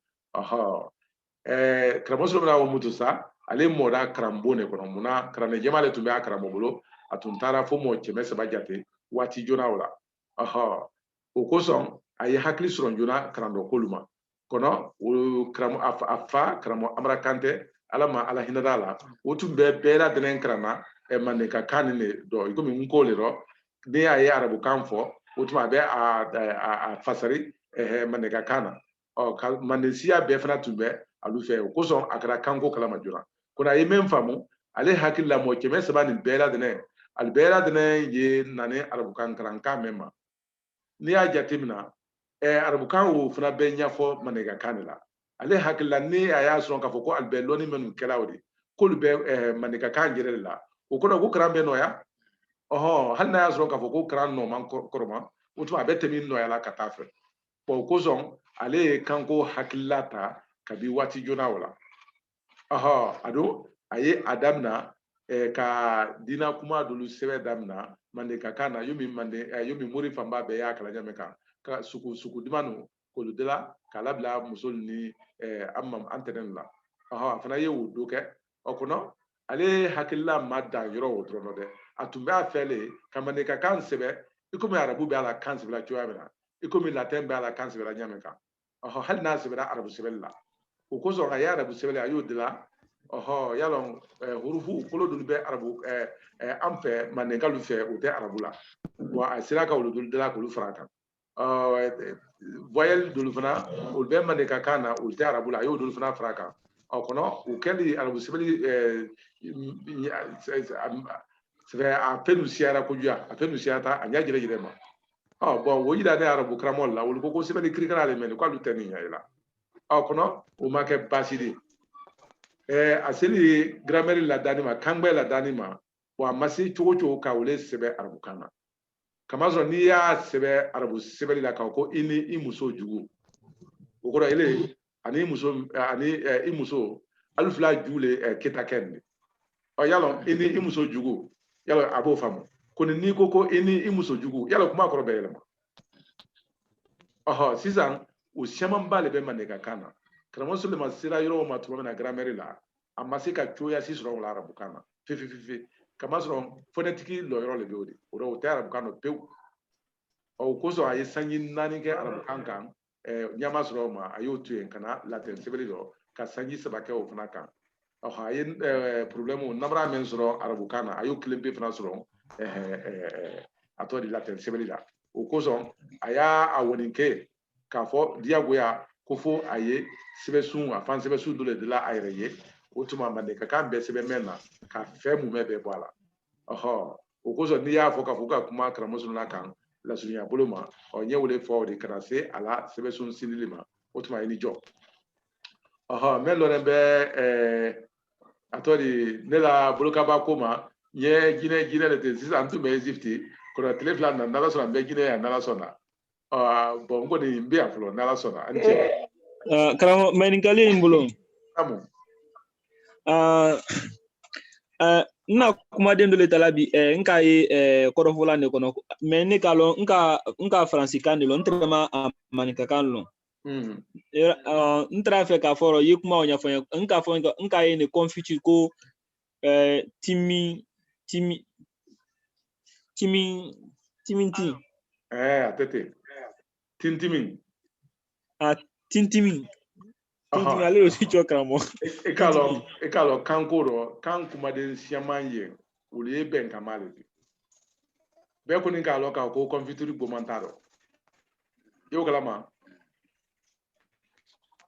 karamɔgɔ Solomana o mutu sa ale mɔda karambo de kɔnɔ munna kalanden jɛma le tun bɛ a karamɔgɔ bolo a tun taara fo mɔgɔ 300 jate waati joona o la o kosɔn a ye hakili sɔrɔ joona karamɔgɔ k'olu ma kɔnɔ a fa karamɔgɔ Amara Kantɛ ala ma ala hinɛ a la o tun bɛ bɛɛ lajɛlen karanna Mandenka kan nin de dɔn i komi n ko le rɔ ne y'a ye arabukan fɔ o tuma a bɛ a fasari Mandenka kan na Manden siya bɛɛ fana tun bɛ alu fɛ o kosɔn a kɛra kanko kalama joona kɔnɔ a ye min faamu ale hakili la mɔgɔ 300 nin bɛɛ lajɛlen ali bɛɛ lajɛlen ye nani arabukan karankan mɛn ma n'i y'a jateminɛ arabukan o fana bɛ ɲɛfɔ Mandenka kan de la ale hakili la ni a y'a sɔrɔ k'a fɔ ko ali bɛ lɔnni minnu kɛla o de k'olu bɛ Mandenka kan yɛrɛ de la o kɔrɔ ko karan bɛ nɔgɔya hali n'a y'a sɔrɔ k'a fɔ ko karan nɔman kɔrɔma o tuma a bɛ tɛmɛ nɔgɔya la ka taa fɛ o kosɔn ale ye kanko hakilila ta kabi waati joona o la a don a ye a damina ka diina kuma dolu sɛbɛn damina Mandenka kan na yomi mori fanba bɛɛ y'a kalan ɲamɛ kan ka sugu duman k'olu dilan k'a labila muso ni an tɛnɛn la a fana ye o do kɛ kɔnɔ ale hakilila ma dan yɔrɔ o dɔrɔn dɛ a tun b'a fɛ le ka Mandenka kan sɛbɛn i komi arabu bɛ a la kan sɛbɛnla cogoya min na i komi latin bɛ a la kan sɛbɛnla ɲamɛ kan hali n'a sɛbɛnna arabu sɛbɛnli la o kosɔn a ye arabu sɛbɛnli a y'o dilan yalon hurufu kolo dul be arabu am fe manengalu fe o te arabu la wa asira ka dul de la ko fraka voyel dul fana o be maneka kana o te arabu la yo dul fana fraka o kono o kendi arabu sibeli c'est a penu siara ko jua a penu siata anya jire jire ma bon wo yida ne arabu kramol la wo ko sibeli krikana le men ko lu teni nyayla kono o make basidi aseli grammaire la danima kangbe la danima wa masi chocho ka wole sebe arabu kana kamazo ni ya sebe arabu sebe la ka ko ini imuso jugu okoro ile ani imuso alufla jule ketaken yalo ini imuso jugu yalo abo famu koni ni koko ini imuso jugu yalo kuma koro be yelma sizan o shaman bale be maneka kana kramo sulema sira yoro ma tuwa na grammaire la amasika choya si sura la arabu kana fi kama sura phonetique lo yoro le biodi o do ta arabu kana pe o ko so ay sanyi nani ke arabu kankan nyama sura ma ayo tuyen kana latin sibeli do ka sanyi sabake o fana kan hayin problème namra men sura arabu kana ayo klimbe fana sura atodi latin sibeli la o ko so aya awoninke ka fo diagoya ko fo aye sibesun afan sibesun dole de la ayreye otuma mande ka kan be sebe menna ka fe mu mebe bwala o ko so ni ya fo ka kuma kramosun la kan la sunya boloma o nye wole fo de krase ala sibesun sinilima otuma ni jo men lo be atori ne la boloka ba koma ye gine le te sisa antu me zifti ko na telefla na nala so na be gine ya nala so na bon ngo de mbe aflo nala so na anche karamo meningali mbulo amu nna kuma den dole talabi nka yi korofola ne kono me ne kalo nka fransikan de lo ntrema manika kan lo ntra fe ka foro yi kuma onya fo nka yi ne confuture ko timinti atete tintimin tintimi ale lo si chokramo ekalo kankoro kankuma de siamanye uli ben kamale be ko ni kalo ka ko confiture bomantaro yo kalama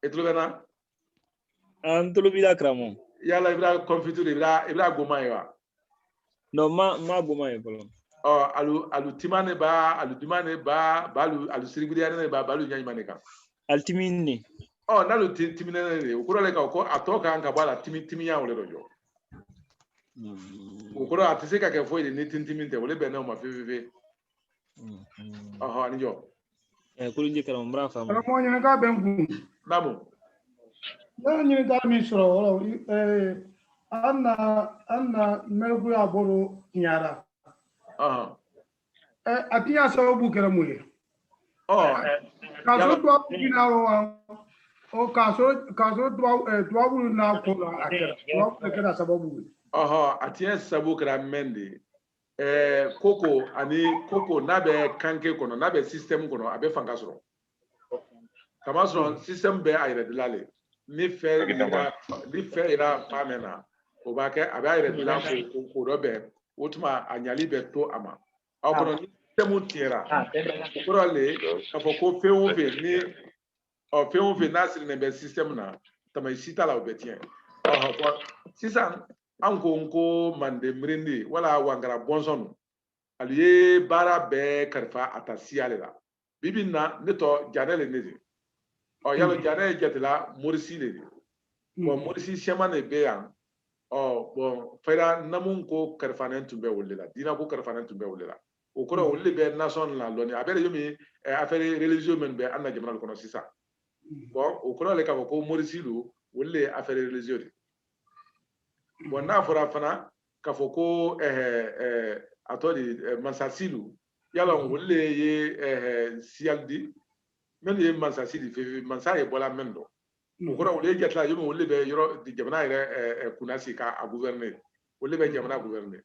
etlo bena antolo bila kramo yala ibra confiture ibra gomayo no ma gomayo bolo alu timane ba alu sirigudiyane ne ba alu nyanyimane ka altimine nalu timine ne ukuro le ka ko atoka anga bala timi ya ole rojo ukuro atiseka ke foi ni tintiminte ole be na ma fe ani jo kulunje kala mbra fama mo nyine ka bengu namo na nyine ka mi soro anna melgu ya boro nyara atiya sababu kera muye kaso to binaro o kaso to na ko akera sababu atiya sababu kera mende koko nabe kanke kono nabe system kono abe fanga soro kama soro system be ayre dilale ni fe ira famena o ba ke abe ayre dilale ko robe wotuma anyali be to ama akono ni temu tira ko le ka fo ko fe nasir ne be system na tamay sita la obetien sisan anko mande mrindi wala wangara bonson aliye bara be karfa atasiale la bibina neto janele nezi yalo janele jetla morisi le bon morisi chema ne be yan bon fera namun ko karfanen tumbe wolela dina ko karfanen tumbe wolela o ko wolle be nation la loni abere yomi affaire religieux men be anna jamal kono sisa bon o ko le ka ko morisi lu wolle affaire religieux bon na fora fana ka fo ko atodi mansasilu yala wolle ye sialdi men ye mansasili fe mansa ye bola mendo o ko wolle jetla yomi wolle be yoro di jamana ire kunasi ka a gouverner wolle be jamana gouverner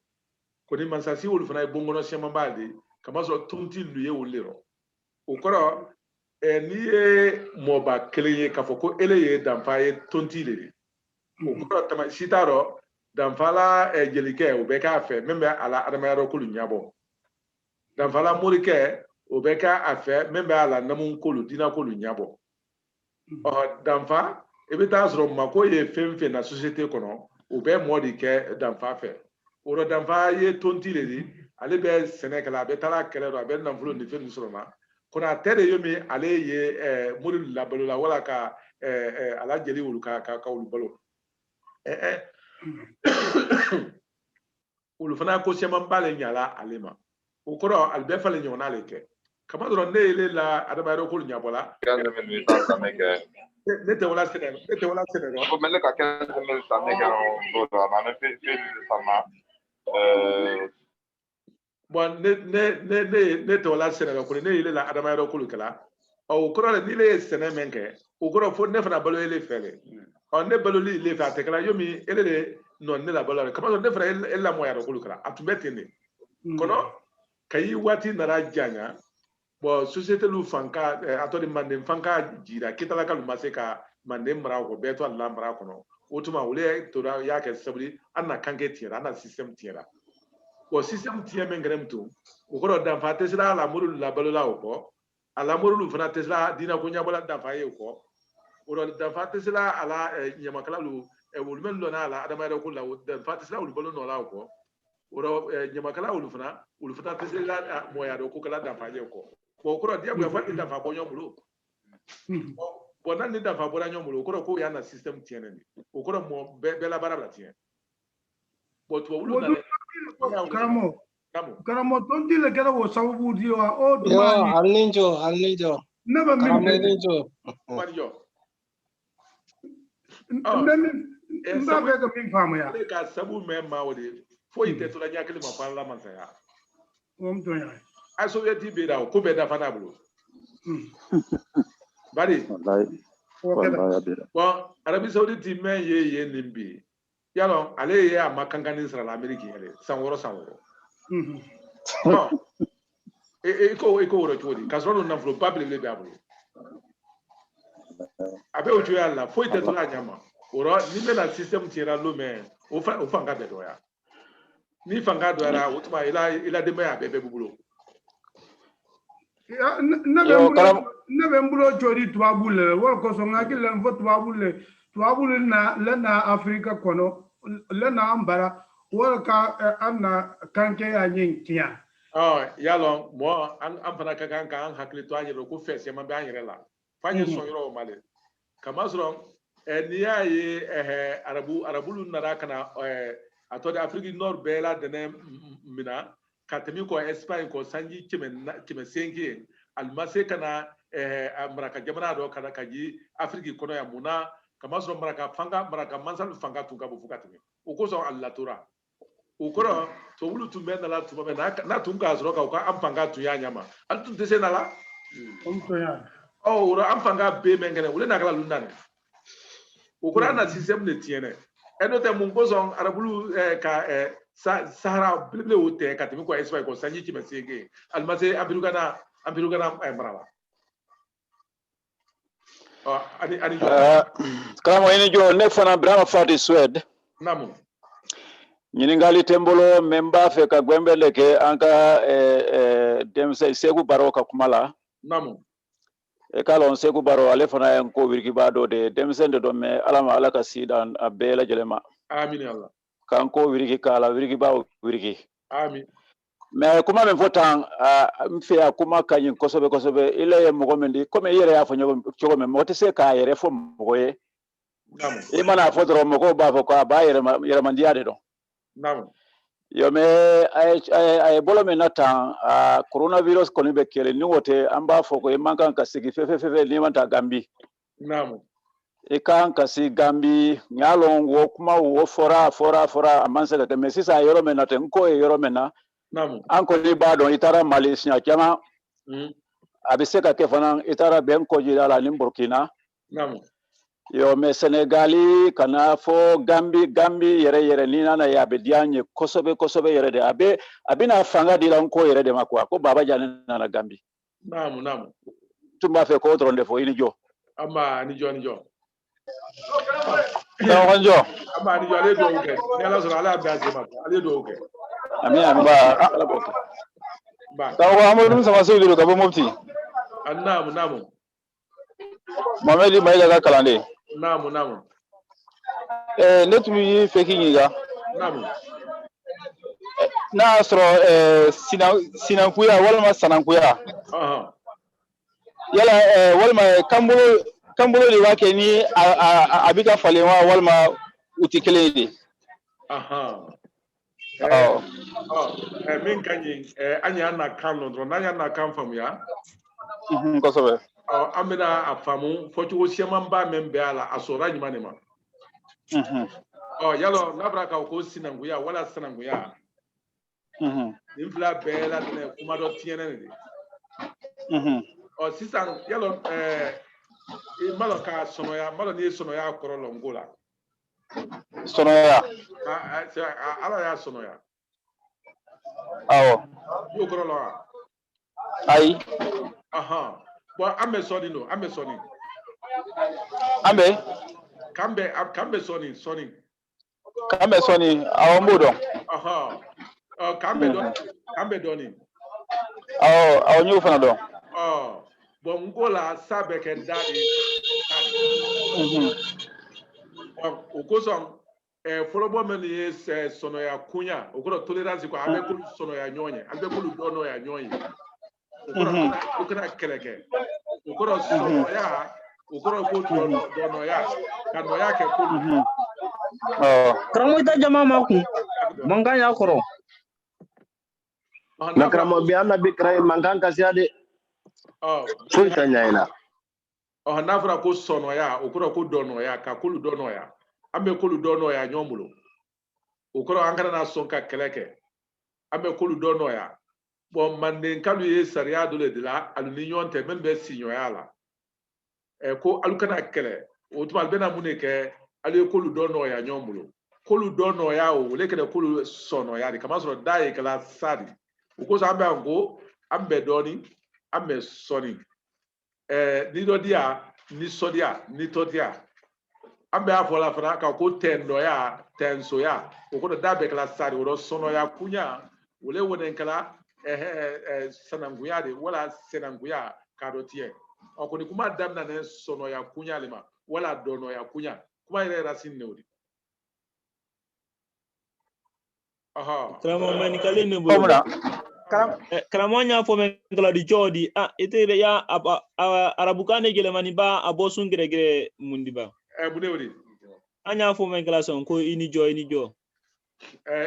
ko ni mansasi wol fana bongono chema baldi kama so tonti lu ye wolle ro o ko ni ye moba keleye ka fo ko ele ye dampa ye tonti le o ko tama sitaro dan fala jelike o be ka fe membe ala adamaro kulu nyabo dan fala morike o be ka afe membe ala namun kulu dina kulu nyabo o dan fa e be ta zoro mako ye femfe na société kono o be modi ke dan fa fe o ro dan fa ye tontile di ale be senekala be tala kele ro be nan fulo ni fe ni soro na kona tere yomi ale ye muri labalo la wala ka ala jeli wulu ka wulu balo wulu fana ko sema mbale nyala alema o koro albe fale nyona leke kama do ne ile la adama ro ko nyabola 15 minutes ça mec nete wala sene no ko mele ka 15 minutes ça mec on doit na fait ça ma bon ne te wala sene no ko ne ile la adama ro ko kala o koro ni le sene menke o koro fo ne fana balo ile fele on ne balo li le fa te kala yomi ele le non ne la balo kama ne fana ele la moya ro ko kala atubetene kono kayi wati nara janya bo société lu fanka atodi mande fanka jira kitala kalu maseka mande mara ko beto alla mara kono otuma wule to ya ke sabri anna kanke tira anna system tira o system tira mengrem tu o ko dan fa tesla la muru la balola ko ala muru lu fana tesla dina ko nyabola dan fa ye ko o dan fa tesla ala nyamakala lu wulmen lo na ala adama ko la dan fa tesla lu balo no la ko oro nyamakala ulufana tesela moya do ko kala da faje ko ko dia ko fa da fa bonyo bulu bo nan ni da fa bora nyomulo ko ya na system tiene ni o ko mo be la barabla tiene bo to wulu na karamo ton dile kala wo sababu diwa o do yo alninjo never alninjo manjo mba ga min famu ya ka sabu me mawde fo ite to la nyakele ma parla man saya to ya aso yeti be da ko be da fana bulu bari wallahi bon Arabie Saoudite men ye nimbi yalo ale ye amakangani sra la Amerique yele sanworo non ko woro chodi kasoro na flo pable le biabulu abe ojo yalla fo ite to la nyama oro ni me na system tira lo me o fanga be do ya ni fanga do ara utuma ila de me abebe bubulo nebe mbulo chori tuabule wo ko so ngaki le mfo tuabule na Afrika kono le na ambara wo ka anna kanke ya nyinkia yalo mo an fana ka kan kan hakli to anyelo ko fese ma be anyere la fanye so yoro male kama soro ni ayi arabulu nara kana atode Afrique Nord bela dene mina katemi ko Espagne ko sanji kime sengi almase kana maraka jamana do kana kaji Afrique kono ya muna kama so maraka mansal fanga tunga bu fukatimi uko so allatura ukoro to wulu tumbe na la tuba na tunga azro ka ampanga tu ya nyama altu tese na la to ya ura ampanga be mengene wule na kala lunane ukora na system ne tiene enote mungozo arabulu ka Sahara bible wote katimi ko Espagne ko sanji kime senge almase ambirugana marala ani kama ene jo ne fana brama fati Swede namu nyiningali tembolo memba fe ka gwembele ke anka demse segu baroka kumala namu e kalon segu baro ale fana en ko wirki bado de demsende do me alama alaka sidan abela jelema amin Allah kan ko wirki kala wirki ba wirki amin mais kuma men fotan mfe akuma kanyin kosobe ile mo gomendi comme yere ya fanyo chogo men mote se ka yere fo mo ye namu e mana fotoro mo ko ba fo ko ba yere mandiade do namu yo me ay bolo men natan coronavirus ko ni be kele ni wote amba fo ko e mankan ka sigi fefe ni manta gambi namu e kan ka si gambi nyalon wo kuma wo fora amanse ka mesisa yoro men naten ko e yoro men na namu anko ni ba don itara malaysia kama abise ka ke fana itara ben ko jira la ni Burkina namu yo me Senegali kana fo gambi yere ni nana ya be dianye kosobe yere de abina fanga dila ko yere de makwa ko baba jana na gambi namu tumba fe ko tronde fo ini jo ama ni jo Tawanjo. Amani yo ale do ke. Ni ala so ala ba se ma. Ale do ke. Ami ba ala bota. Ba. Tawa amadu sama sai do ka bo mufti. Namu. Mohamed Maïga ka kalande. Namu. Ne tumi feki ngiga. Namu. Na soro sinankuya walma sanankuya. Yala walma kambulo de wake ni abika falewa walma utikele de. Min kanyi anya na kan no na anya na kan fam ya. Kosobe. Amina afamu fotu osiema mba membe ala asora nyima ne ma. Yalo nabra ka ko sinanguya wala sinanguya. Infla bela ne kuma do tiene ne. Sisan yalo maloka sonoya malo ni sonoya korolo ngola. Sonoya. Ala ya sonoya. Awo. Yo korolo. Ai. Bon ambe soni. Kambe soni. Kambe soni awo mbodo. Kambe doni. Awo nyu fana do. Bon ngola sabe ke dadi. Okoson folobo meni sono ya kunya okoro tolerance ko abe ko sono ya nyonye abe ko dono ya nyonye okoro keleke okoro sono ya okoro ko dono ya kano ya ke ko kramo ita jama maku manganya koro na kramo bi anna bi kray mangan kasiade so itanya ina nafra ko sono ya okoro ko dono ya ka ko dono ya ambe ko dono ya nyomulo okoro ankara na sonka keleke ambe ko dono ya bon manden kalu ye sariya dole dila alunion te men be sinyo ya la ko alukana kele o tumal bena muneke ali ko dono ya nyomulo ko dono ya o le kede ko sono ya kama so dai kala sadi ko so ambe ango ambe doni ambe soni ni dodia ni sodia ni todia ambe afola fana ka ko tendo ya tenso ya ko dabe kala sari wo sono ya kunya wole wonen kala sananguya de wala senanguya karotie ko ni kuma damna ne sono ya kunya lema wala dono ya kunya kuma ire rasin ne wodi kramo mani kale ne bo kramo nya fo men kala di jodi ite ya arabukane gele mani ba abosun gere mundi ba bude wodi anya fo men kala son ko ini jo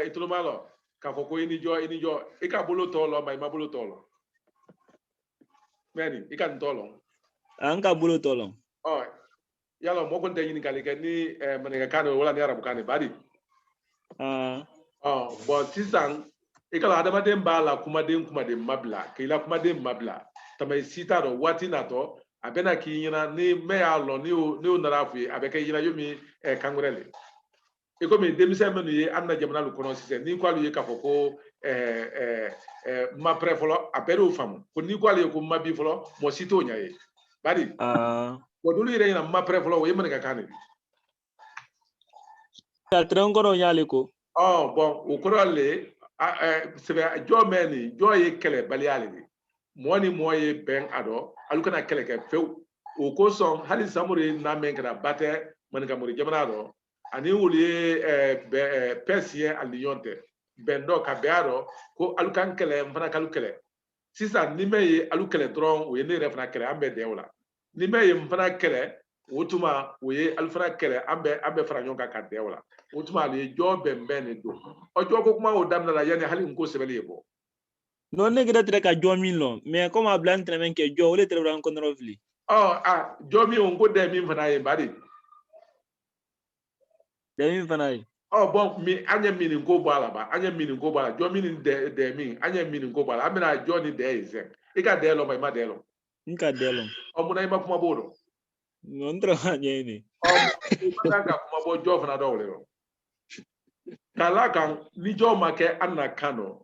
itulo malo ka ko ini jo e ka bolo tolo mai ma bolo tolo meni e ka ntolo anka bolo tolo yalo mo ko ndeni kali ke ni manega kano wala ni arabukane badi bon sisan e kala adama den bala kuma den mabla ke ila kuma den mabla tamay sita do wati na to abena ki yina ni me ya lo ni o nara fu abeka yina yomi kangurele e ko me demise menu ye anna jamana lu kono sise ni ko alu ye ka foko ma prefolo abero famu ko ni ko alu ko mabi folo mo sito nyaye badi ko dulu ire na ma prefolo wo yemane ka kane ta trangoro nyale ko bon o ko le sebe jo meni jo ye kele baliale ni moni moye ben ado alukana kele ke few o ko son hali samuri na men kana bate man ka muri jamana do ani wuli persie aliyonte ben do ka bearo ko alukan kele mfana kalu kele sisa ni meye alukele tron o ye ne refna kele ambe dewla ni meye mfana kele wotuma o ye alfana kele ambe franyon ka dewla wotuma le jo bembe do ojo ko kuma o damna la yani hali nko sebeli ebo non ne gida tere ka jo min lo mais comme a blan tere men ke jo ole tere ran kon rovli jo mi on ko de mi fana ye badi de mi fana ye bon mi anya mi ni ko bala ba anya mi ni ko bala jo mi ni de mi anya mi ni ko bala amina jo ni de ize e ka de lo ma de lo nka de lo muna ima kuma bodo non tra anya ni ka kuma bo jo fana do le kala kan ni jo ma ke anna kano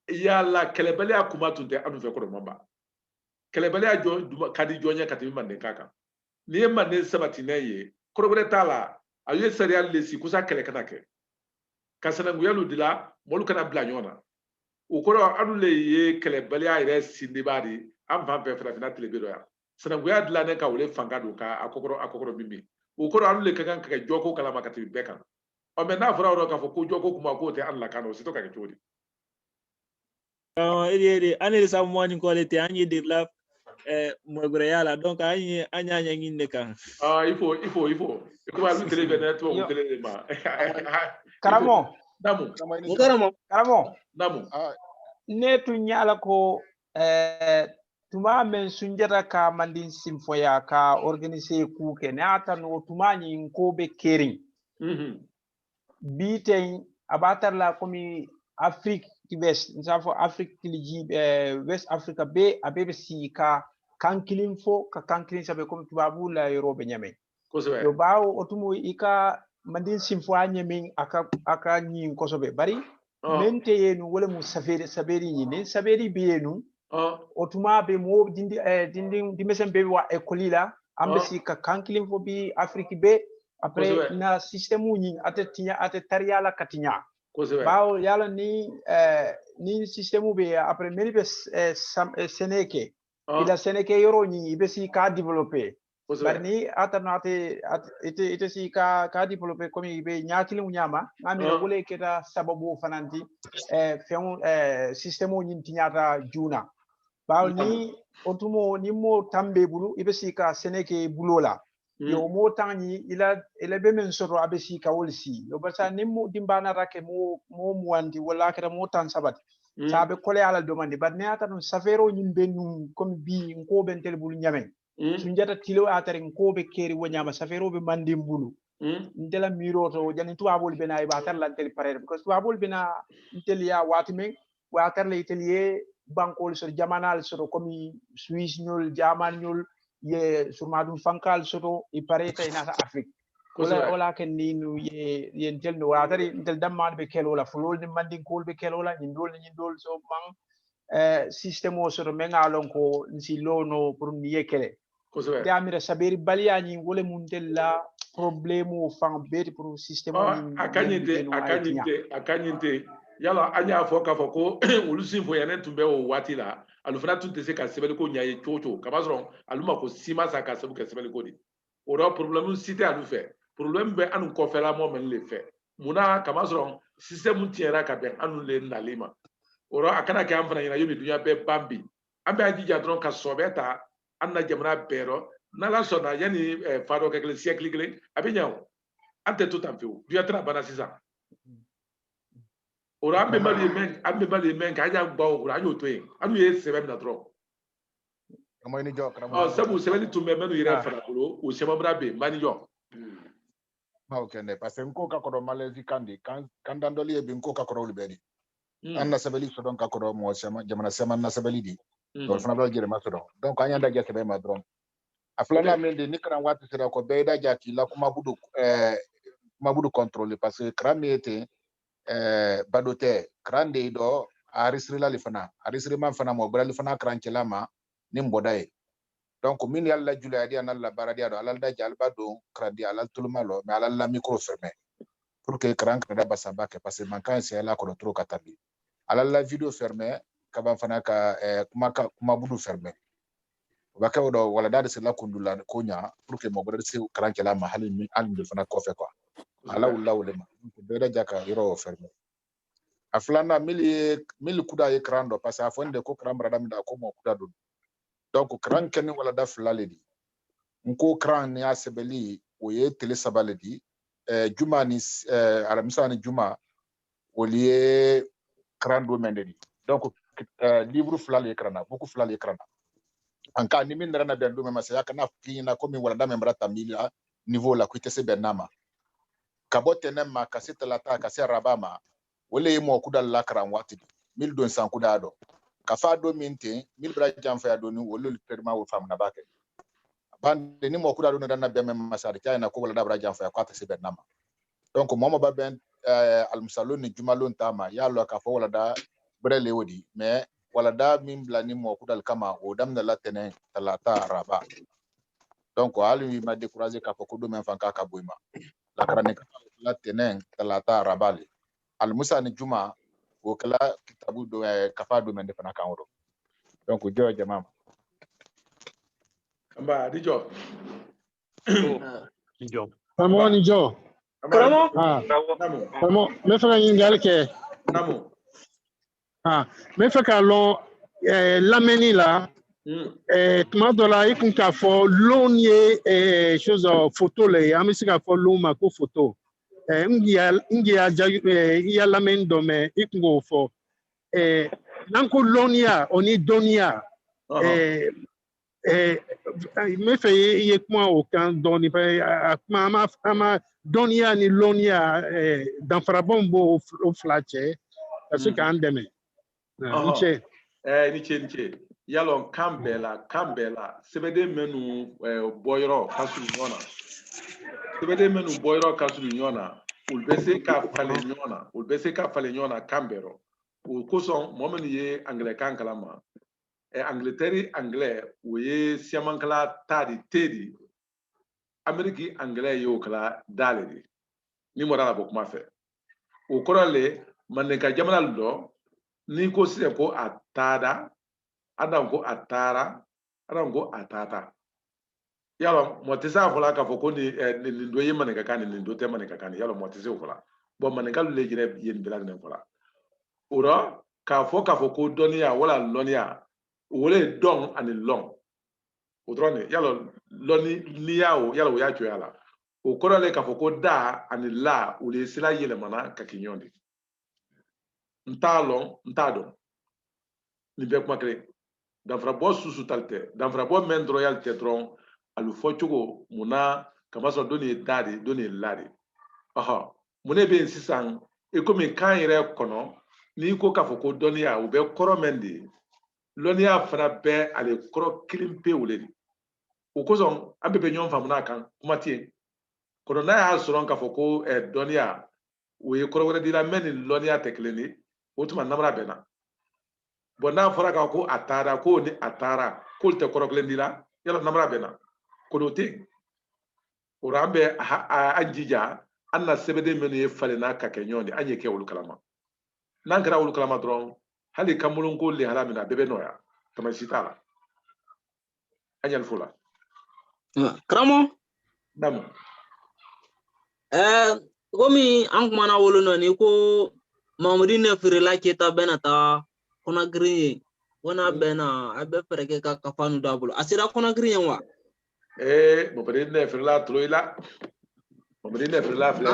yalla kelebele akuma tunte anu fe ko mamba kelebele ajo kadi jonya kati mande kaka ni mande sabati neye ko bele tala ayo serial le si kusa kele kana ke kasana nguyalo dila molu kana bla nyona o koro adule ye kele balia ire sindi badi am van pe fra fina tele bedo ya sana nguya dila ne ka wole fanga do ka akokoro bimbi o koro adule ka kan ka joko kala makati beka o me na fura ro ka fo ko joko kuma ko te Allah kano sito ka ke chodi edi ani sa mo ni ko le te anyi de la mo gore yala donc anya ngin ne kan il faut ko ba lu tele be na to ko tele ma Karamo namu netu nyala ko tuma men sunjata ka mandin simfoya ka organiser kuke ne ata no tuma ni ko be kering biten abatar la komi Afrique du West nsafo Afrique tiliji West Africa be abebe si ka kankilin fo ka kankilin sabe komi tubabu la Europe nyame yo bawo otumo ika mandin simfoya nyame aka nyin kosobe bari mente yenu wala mu saberi ni saberi be yenu otuma be mo dindi mesen be wa ekolila ambesi ka kankilin fo bi Afrique be après na système ni ate tariala katinya bawo yala ni système be après meli be seneke ila seneke yoro ni be si ka développer barni atano ite si ka développer comme be nyakili nyama amina wole keta sababu fananti système ni tinyata juna bawo ni otumo ni mo tambe bulu ibe si ka seneke bulola yo mo tani ila be men soro abesi ka wolsi yo basa nimmo dimbana rake mo wandi wala kata mo tan sabati sabe kole ala domande bad ne ata non safero nyimbe num comme bi ko ben tel bulu nyamen sunjata tilo atare ko be keri wonyama safero be mandi bulu ndela miro to jani tuabol bena ba tar lan tel parer because tuabol bena itelia watime wa tar le itelie bankol sur jamanal sur comme Suisse nyol jaman nyol ye surmadum fankal soto i pareta ina Afrique wala ken ni nu ye tel no watari tel damman be kelola fulol ni mandin kol be kelola nyindol so man système o soto menga lon ko si lono pour ni yekele de amira saberi baliya ni wole mun la problème o fan beti pour système akanyinte yala anya fo ka fo ko ulusin fo yane tumbe o wati la alufana tunte se ka sebeli ko nyaye chocho kabazron aluma ko sima sa ka sebu ka sebeli ko di ora problème cité alu fait problème be anu ko fela mo men le fait muna kabazron système tiera ka be anu le nalima ora akana ke amfana yana yobi dunya be bambi ambe ajija dron ka sobeta anna jamana pero na la sona yani fado ke siècle clé abinyao ante tout en fait duya tra bana sisa ora ambe bali men ka ja gba ora anyo to yin anu ye sebe na dro kamo ni jo sabu sebe ni tumbe menu ire fara kolo o sebe bra be mani jo okay ne parce que nko ka ko malezi kandi kan dandoli e bin ko ka ko lubedi anna sabeli so don ka ko mo sema jamana sema na sabeli di do fana do jere masodo donc anya da jake be ma dron aflana mende ni kan watu sira ko be da jaki la kuma budu contrôler parce que kramete badote krande do arisri la lifana arisri man fana mo bra lifana kranchela ma nimbodaye donc min yalla jula di anal la baradia do alal da jalba do kradi alal tulmalo mais alal la micro fermé pour que kran da basaba que parce que mankan c'est là ko trop katabi alal la vidéo fermé kaba fana ka kuma budu fermé baka do wala da se la kundula ko nya pour que mo bra se kranchela ma halin mi al fana ko fe quoi ala wala ma be da jaka yoro fermé aflana mili kuda ye krando parce que afonde ko kram radam da ko mo kuda do donc kran ken wala da flaledi nko kran ya sebeli o ye tele sabaledi juma ni alamisa ni juma o lié kran do mendedi donc livre flal ekrana beaucoup flal ekrana anka ni min rana ben do me masaya kana fina ko mi wala da membra tamila niveau la kuite se benama kabote nema kasita lata kase rabama wole mo kudal la kran wati 1200 kudado kafa do minte 1000 bra jamfa do ni wole perma wo fam na bake bande ni mo kudado na na be mem masari kayna ko wala da bra jamfa ko ta se benama donc momo ba ben al musalon ni jumalon tama ya lo ka fo wala da brele wodi mais wala da min bla ni mo kudal kama o dam na latene talata raba donc ali ma décourager ka ko do men fanka ka boyma la chronique la tenen talata rabali al musa ni juma o kala kitabu do kafa do men defana kan woro donc jo jama amba dijo Dijo Amo ni jo. Kramo? Namu. Amo me fa ngal ke. Namu. Me fa ka lo lameni la tuma dɔ la i kun k'a fɔ lon ye chose photo le an bɛ se k'a fɔ lon ma ko photo n y'a lamɛnni dɔ mɛn i kun k'o fɔ n'an ko lɔnniya o ni dɔnniya n bɛ fɛ i ye kuma o kan dɔɔni a kuma an ma dɔnniya ni lɔnniya danfaraba min b'o fila cɛ ka se k'an dɛmɛ n cɛ. Ni ce. Yalon kambela sebede menu boyro kasu nyona sebede menu boyro kasu nyona ulbese ka fale nyona kambero o koson momen ye anglican kalama angleterre anglais o ye siamankala tadi tedi ameriki anglais yo kala daledi ni morala bokuma fe o korale maneka jamana do ni ko sire ko atada adam ko atara adam ko atata yalo motisa fola ka foko ni ndo ye maneka kan ni ndo te maneka kan yalo motise fola bo maneka le jire yen bilag ne fola ora ka foko donia wala lonia wole don ani long odrone yalo loni liao yalo ya yala o korale ka foko da ani la ule sila yele mana ka kinyondi ntado ni be kuma kre danfra bo susu talte danfra bo men royal tetron alu fochugo muna kama so doni dadi doni ladi aha mune be sisan e komi kan yere kono ni ko ka foko doni ya ube koro mendi lonia fana be ale koro kilimpe uledi o koson ambe be nyon famuna kan kuma tie kono na ya soron ka foko doni ya we koro wore dila meni lonia tekleni otuma namra bena bona fora ka ko atara ko ni atara ko te koroglendila yala namra bena ko do te urambe anjija anna sebede menu ye falena ka kenyoni anye ke wul kalama nan kara wul kalama dron hali kamulun ko le halamina bebe noya kama sitala anyal fula kramo dam gomi an kuma na wolo no ni ko mamudine firila kita benata kona green wana bena abe pereke ka kafanu dabulu asira kona green wa mo pere ne firla troila mo pere ne firla fle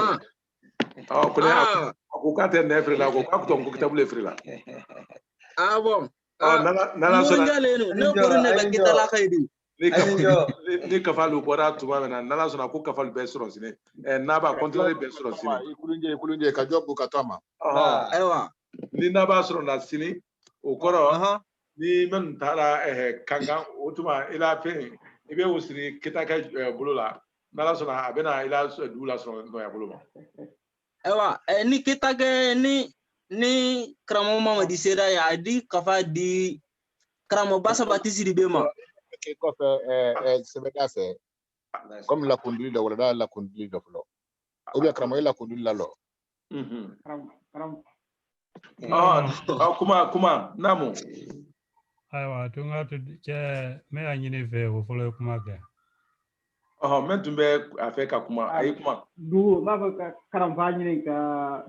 kuna ko ka te ne firla ko ka to ko kitabule firla bon nala so ne boru ne be kitala khaydi ni kafalu bora tuma na nala so na ko kafalu be soro sine na ba contrôler be soro sine kulunje ka jobu ka tama ewa ni na ba soro na sini o koro ni men tara kanga otuma ila fe ibe usiri kitaka bulula nala so na abena ila dula so no ya buluma ewa ni kitake ni kramo mama di seda ya di kafa di kramo basa batisi di bema ke ko fe sebeda se comme la conduite de wala la conduite de flo ou bien kramo la conduite la lo kuma namu aiwa tunga tu ke me anyine fe wo folo kuma ke men tumbe afeka kuma ayi kuma du ma fa karam fa nyine ka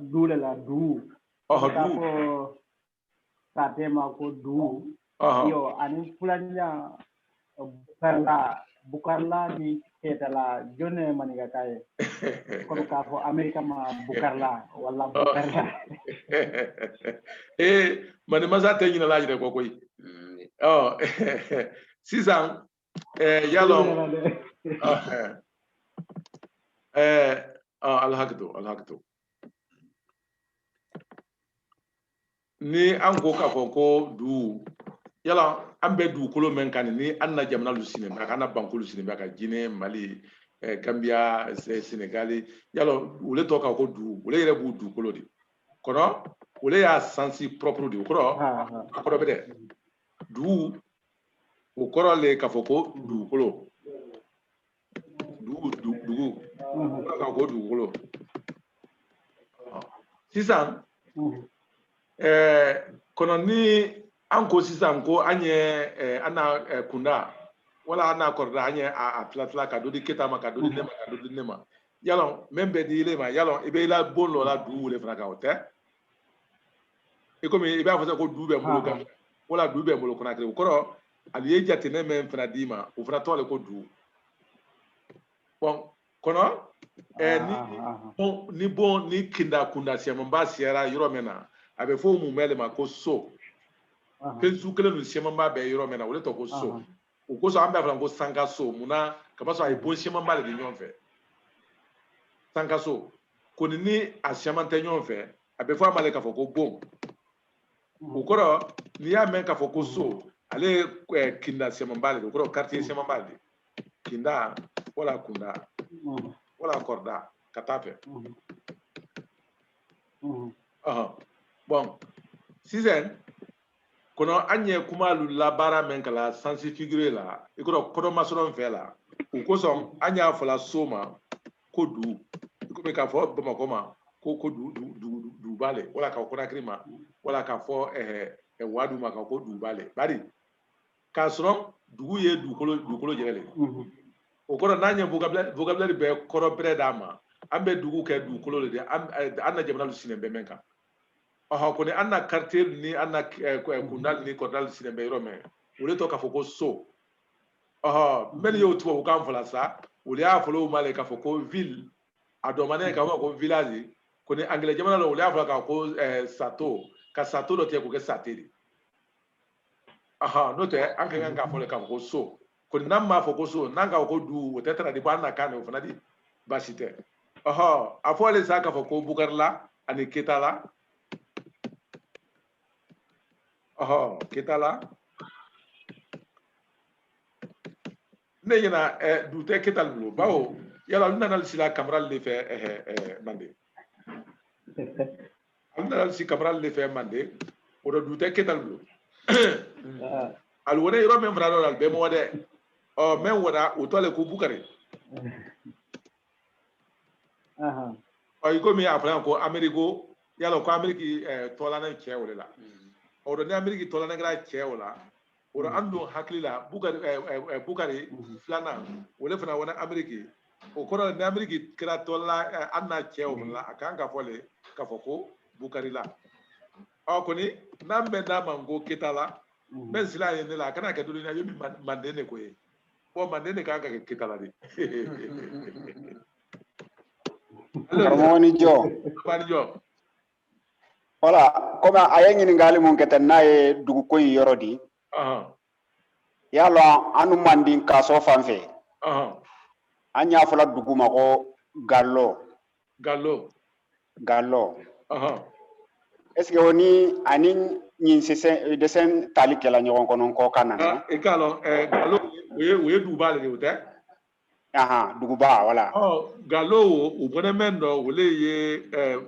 dule la du du ka tema ko du yo ani fulanya bukarla ni ketala jone maniga kay ko ka fo america ma bukarla wala bukarla mani masa te nyina la jide ko koy sisan yalo alhaqtu ni an ko ka fo ko du yala an be du kolo men kan ni an na jamana lu sine na kana bankulu sine ba ka Guinée Mali Gambia Senegal yala ule to ka ko du ule yere bu du kolo di kono ule ya sensi propre di ko be de du o koro le ka fo ko du kolo du ka ko dugukolo sisan kono ni an ko sisan ko an ye ana kunda wala ana korda an ye a tila ka dodi keta ma ka dodi ne ma yalon men be di le ma yalon e be la bon lo la du le fana ka o tɛ e komi i b'a fɔ ko du bɛ bolo kan wala du bɛ bolo kɔnɔ kɛ o kɔrɔ ali ye jate ne men fana di ma o fana tɔgɔ le ko du bon kono ni kinda kunda sɛman ba siyara yɔrɔ min na a bɛ fɔ mun bɛ ma ko so fɛn su kelen ninnu sɛman ba bɛ yɔrɔ min na o le tɔgɔ ko so o kosɔn an b'a fɔ ko sanka so munna kaba sɔrɔ a ye bon sɛman ba de di ɲɔgɔn fɛ sanka so ko ni a sɛman tɛ ɲɔgɔn fɛ a bɛ fɔ a ma le k'a fɔ ko bon o kɔrɔ n'i y'a mɛn k'a fɔ ko so ale ye kinda sɛman ba de o kɔrɔ quartier sɛman ba de kinda wala kunda wala korda ka taa fɛ bon sisan kono an ye kuma lu labaara men kala sansi figure la i kɔrɔ kɔdɔmasɔrɔ fɛ la o kosɔn an y'a fɔla so ma ko du i komi k'a fɔ bamakɔ ma ko duba le wala ka Konakiri ma wala k'a fɔ wadu ma ka ko duba le bari k'a sɔrɔ dugu ye dugukolo yɛrɛ le o kɔrɔ n'an ye vocabulaire bɛɛ kɔrɔ bɛrɛ d'a ma an bɛ dugu kɛ dugukolo le de an na jamana lu sinen bɛ mɛn kan ko ni an na quartier ni an na kunda ni kɔrɔdal sinen bɛ yɔrɔ mɛn o le tɔ k'a fɔ ko so mɛli y'o tubabu kan fɔla sa o le y'a fɔla o ma le k'a fɔ ko ville a dɔmane k'a fɔ ko village ko ni angilɛ jamana la o le y'a fɔla k'a ko sato ka sato dɔ tigɛ k'o kɛ sate de n'o tɛ an ka kan k'a fɔ le k'a fɔ ko so ko n'an b'a fɔ ko so n'an k'a fɔ ko du o tɛ tana di ko an na kan o fana di baasi tɛ a fɔ ale sa k'a fɔ ko Bukarila ani Ketala Ketala ne ɲɛna du tɛ Ketala bolo bawo yala olu nana sila Kamaral de fɛ Mande olu nana si Kamaral de fɛ Mande o de du tɛ Ketala bolo ali wone yɔrɔ min fana la bɛɛ mɔgɔ dɛ mɛ wara o tɔ le ko Bukari i komi a fɔra ko Ameriko yala ko Ameriki tɔlanen cɛ o de la o ni Ameriki tɔlanen kɛra cɛ o la o an don hakili la Bukari filanan o le fana wani Ameriki o kɔrɔ ni Ameriki kɛra tɔla an n'a cɛ o la a kan ka fɔ le k'a fɔ ko Bukari la kɔni n'an bɛ d'a ma ko Ketala mɛ sila ye ne la a kana kɛ dɔrɔn ye min Manden de ko ye Manden de kan ka kɛ Ketala de karamɔgɔ ni jɔ wala komi a ye ɲininkali mun kɛ n'a ye duguko in yɔrɔ di yala an nu Manden kaso fan fɛ an y'a fɔla dugu ma ko Gallo est-ce que oni ani ɲin dessin tali kɛla ɲɔgɔn kɔnɔ kɔ ka na i k'a lɔn Gallo o ye duguba le de o tɛ duguba wala Gallo o fana mɛn dɔ o le ye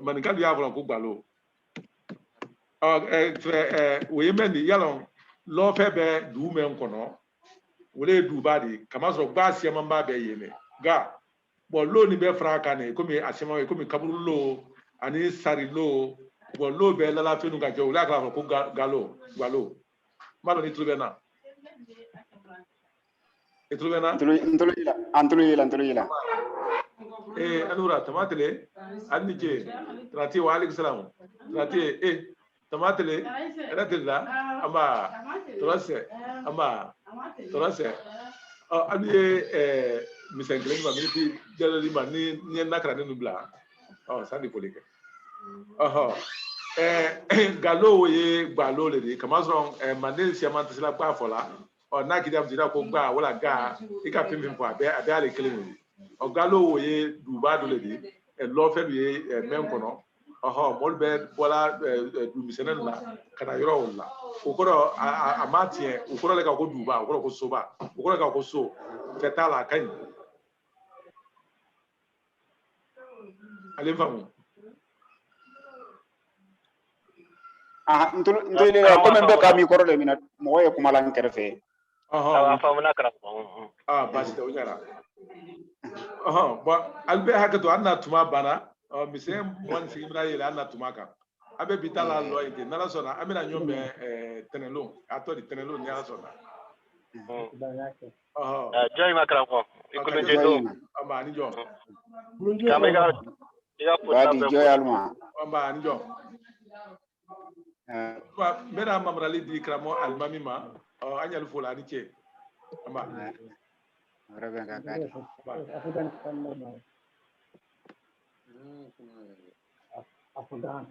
maninkali y'a fɔla ko Gallo o ye mɛn de yalɔn lɔfɛ bɛ dugu mɛn kɔnɔ o le ye duguba de kamasɔrɔ ba sɛman ba bɛ yen nka lo ni bɛ fara kan ne komi a sɛman ye komi kaburu lo ani sari lo lo bɛ lala fɛnw ka jɛ o le y'a fɔ ko Gallo m'a dɔn ni tulo bɛ na i tulo bɛ na an tulo yela Anura tamatele an ni ce tarati wa alaikum salam tarati tamatele ratilla amba torase an ye misɛn kelen ma miniti jalali ma ni nakara ne nubila sandi foli kɛ Gallo ye Gallo le de kamasɔrɔ Manden siaman tɛ sila k'a fɔ la n'a k'i dira ko ga wala ga i ka fɛn fɛn fɔ a bɛɛ ale kelen ye Gallo ye duguba dɔ le de lɔfɛ dɔ ye mɛn kɔnɔ mɔlu bɛ bɔla dugumisɛnnin la ka na yɔrɔw la o kɔrɔ a ma tiɲɛ o kɔrɔ le ka ko duguba o kɔrɔ ko soba o kɔrɔ ka ko so fɛ t'a la a ka ɲi ale faamu ntolila komi n bɛ ka min kɔrɔ le mina mɔgɔ ye kuma la n kɛrɛfɛ a faamuna karamɔgɔ baasi tɛ o ɲɛna bon albe hakato anna tuma bana mise mon sigimra yele anna tuma kan abe bitala lo ite nala sona amina nyombe tenelo atori tenelo ni ala sona joy makram ko ikulu jeto amba ni jo kamega badi joy alma amba ni jo mena mamrali di kramo almami ma anyal fola ni che amba Rabenga kadi Afghan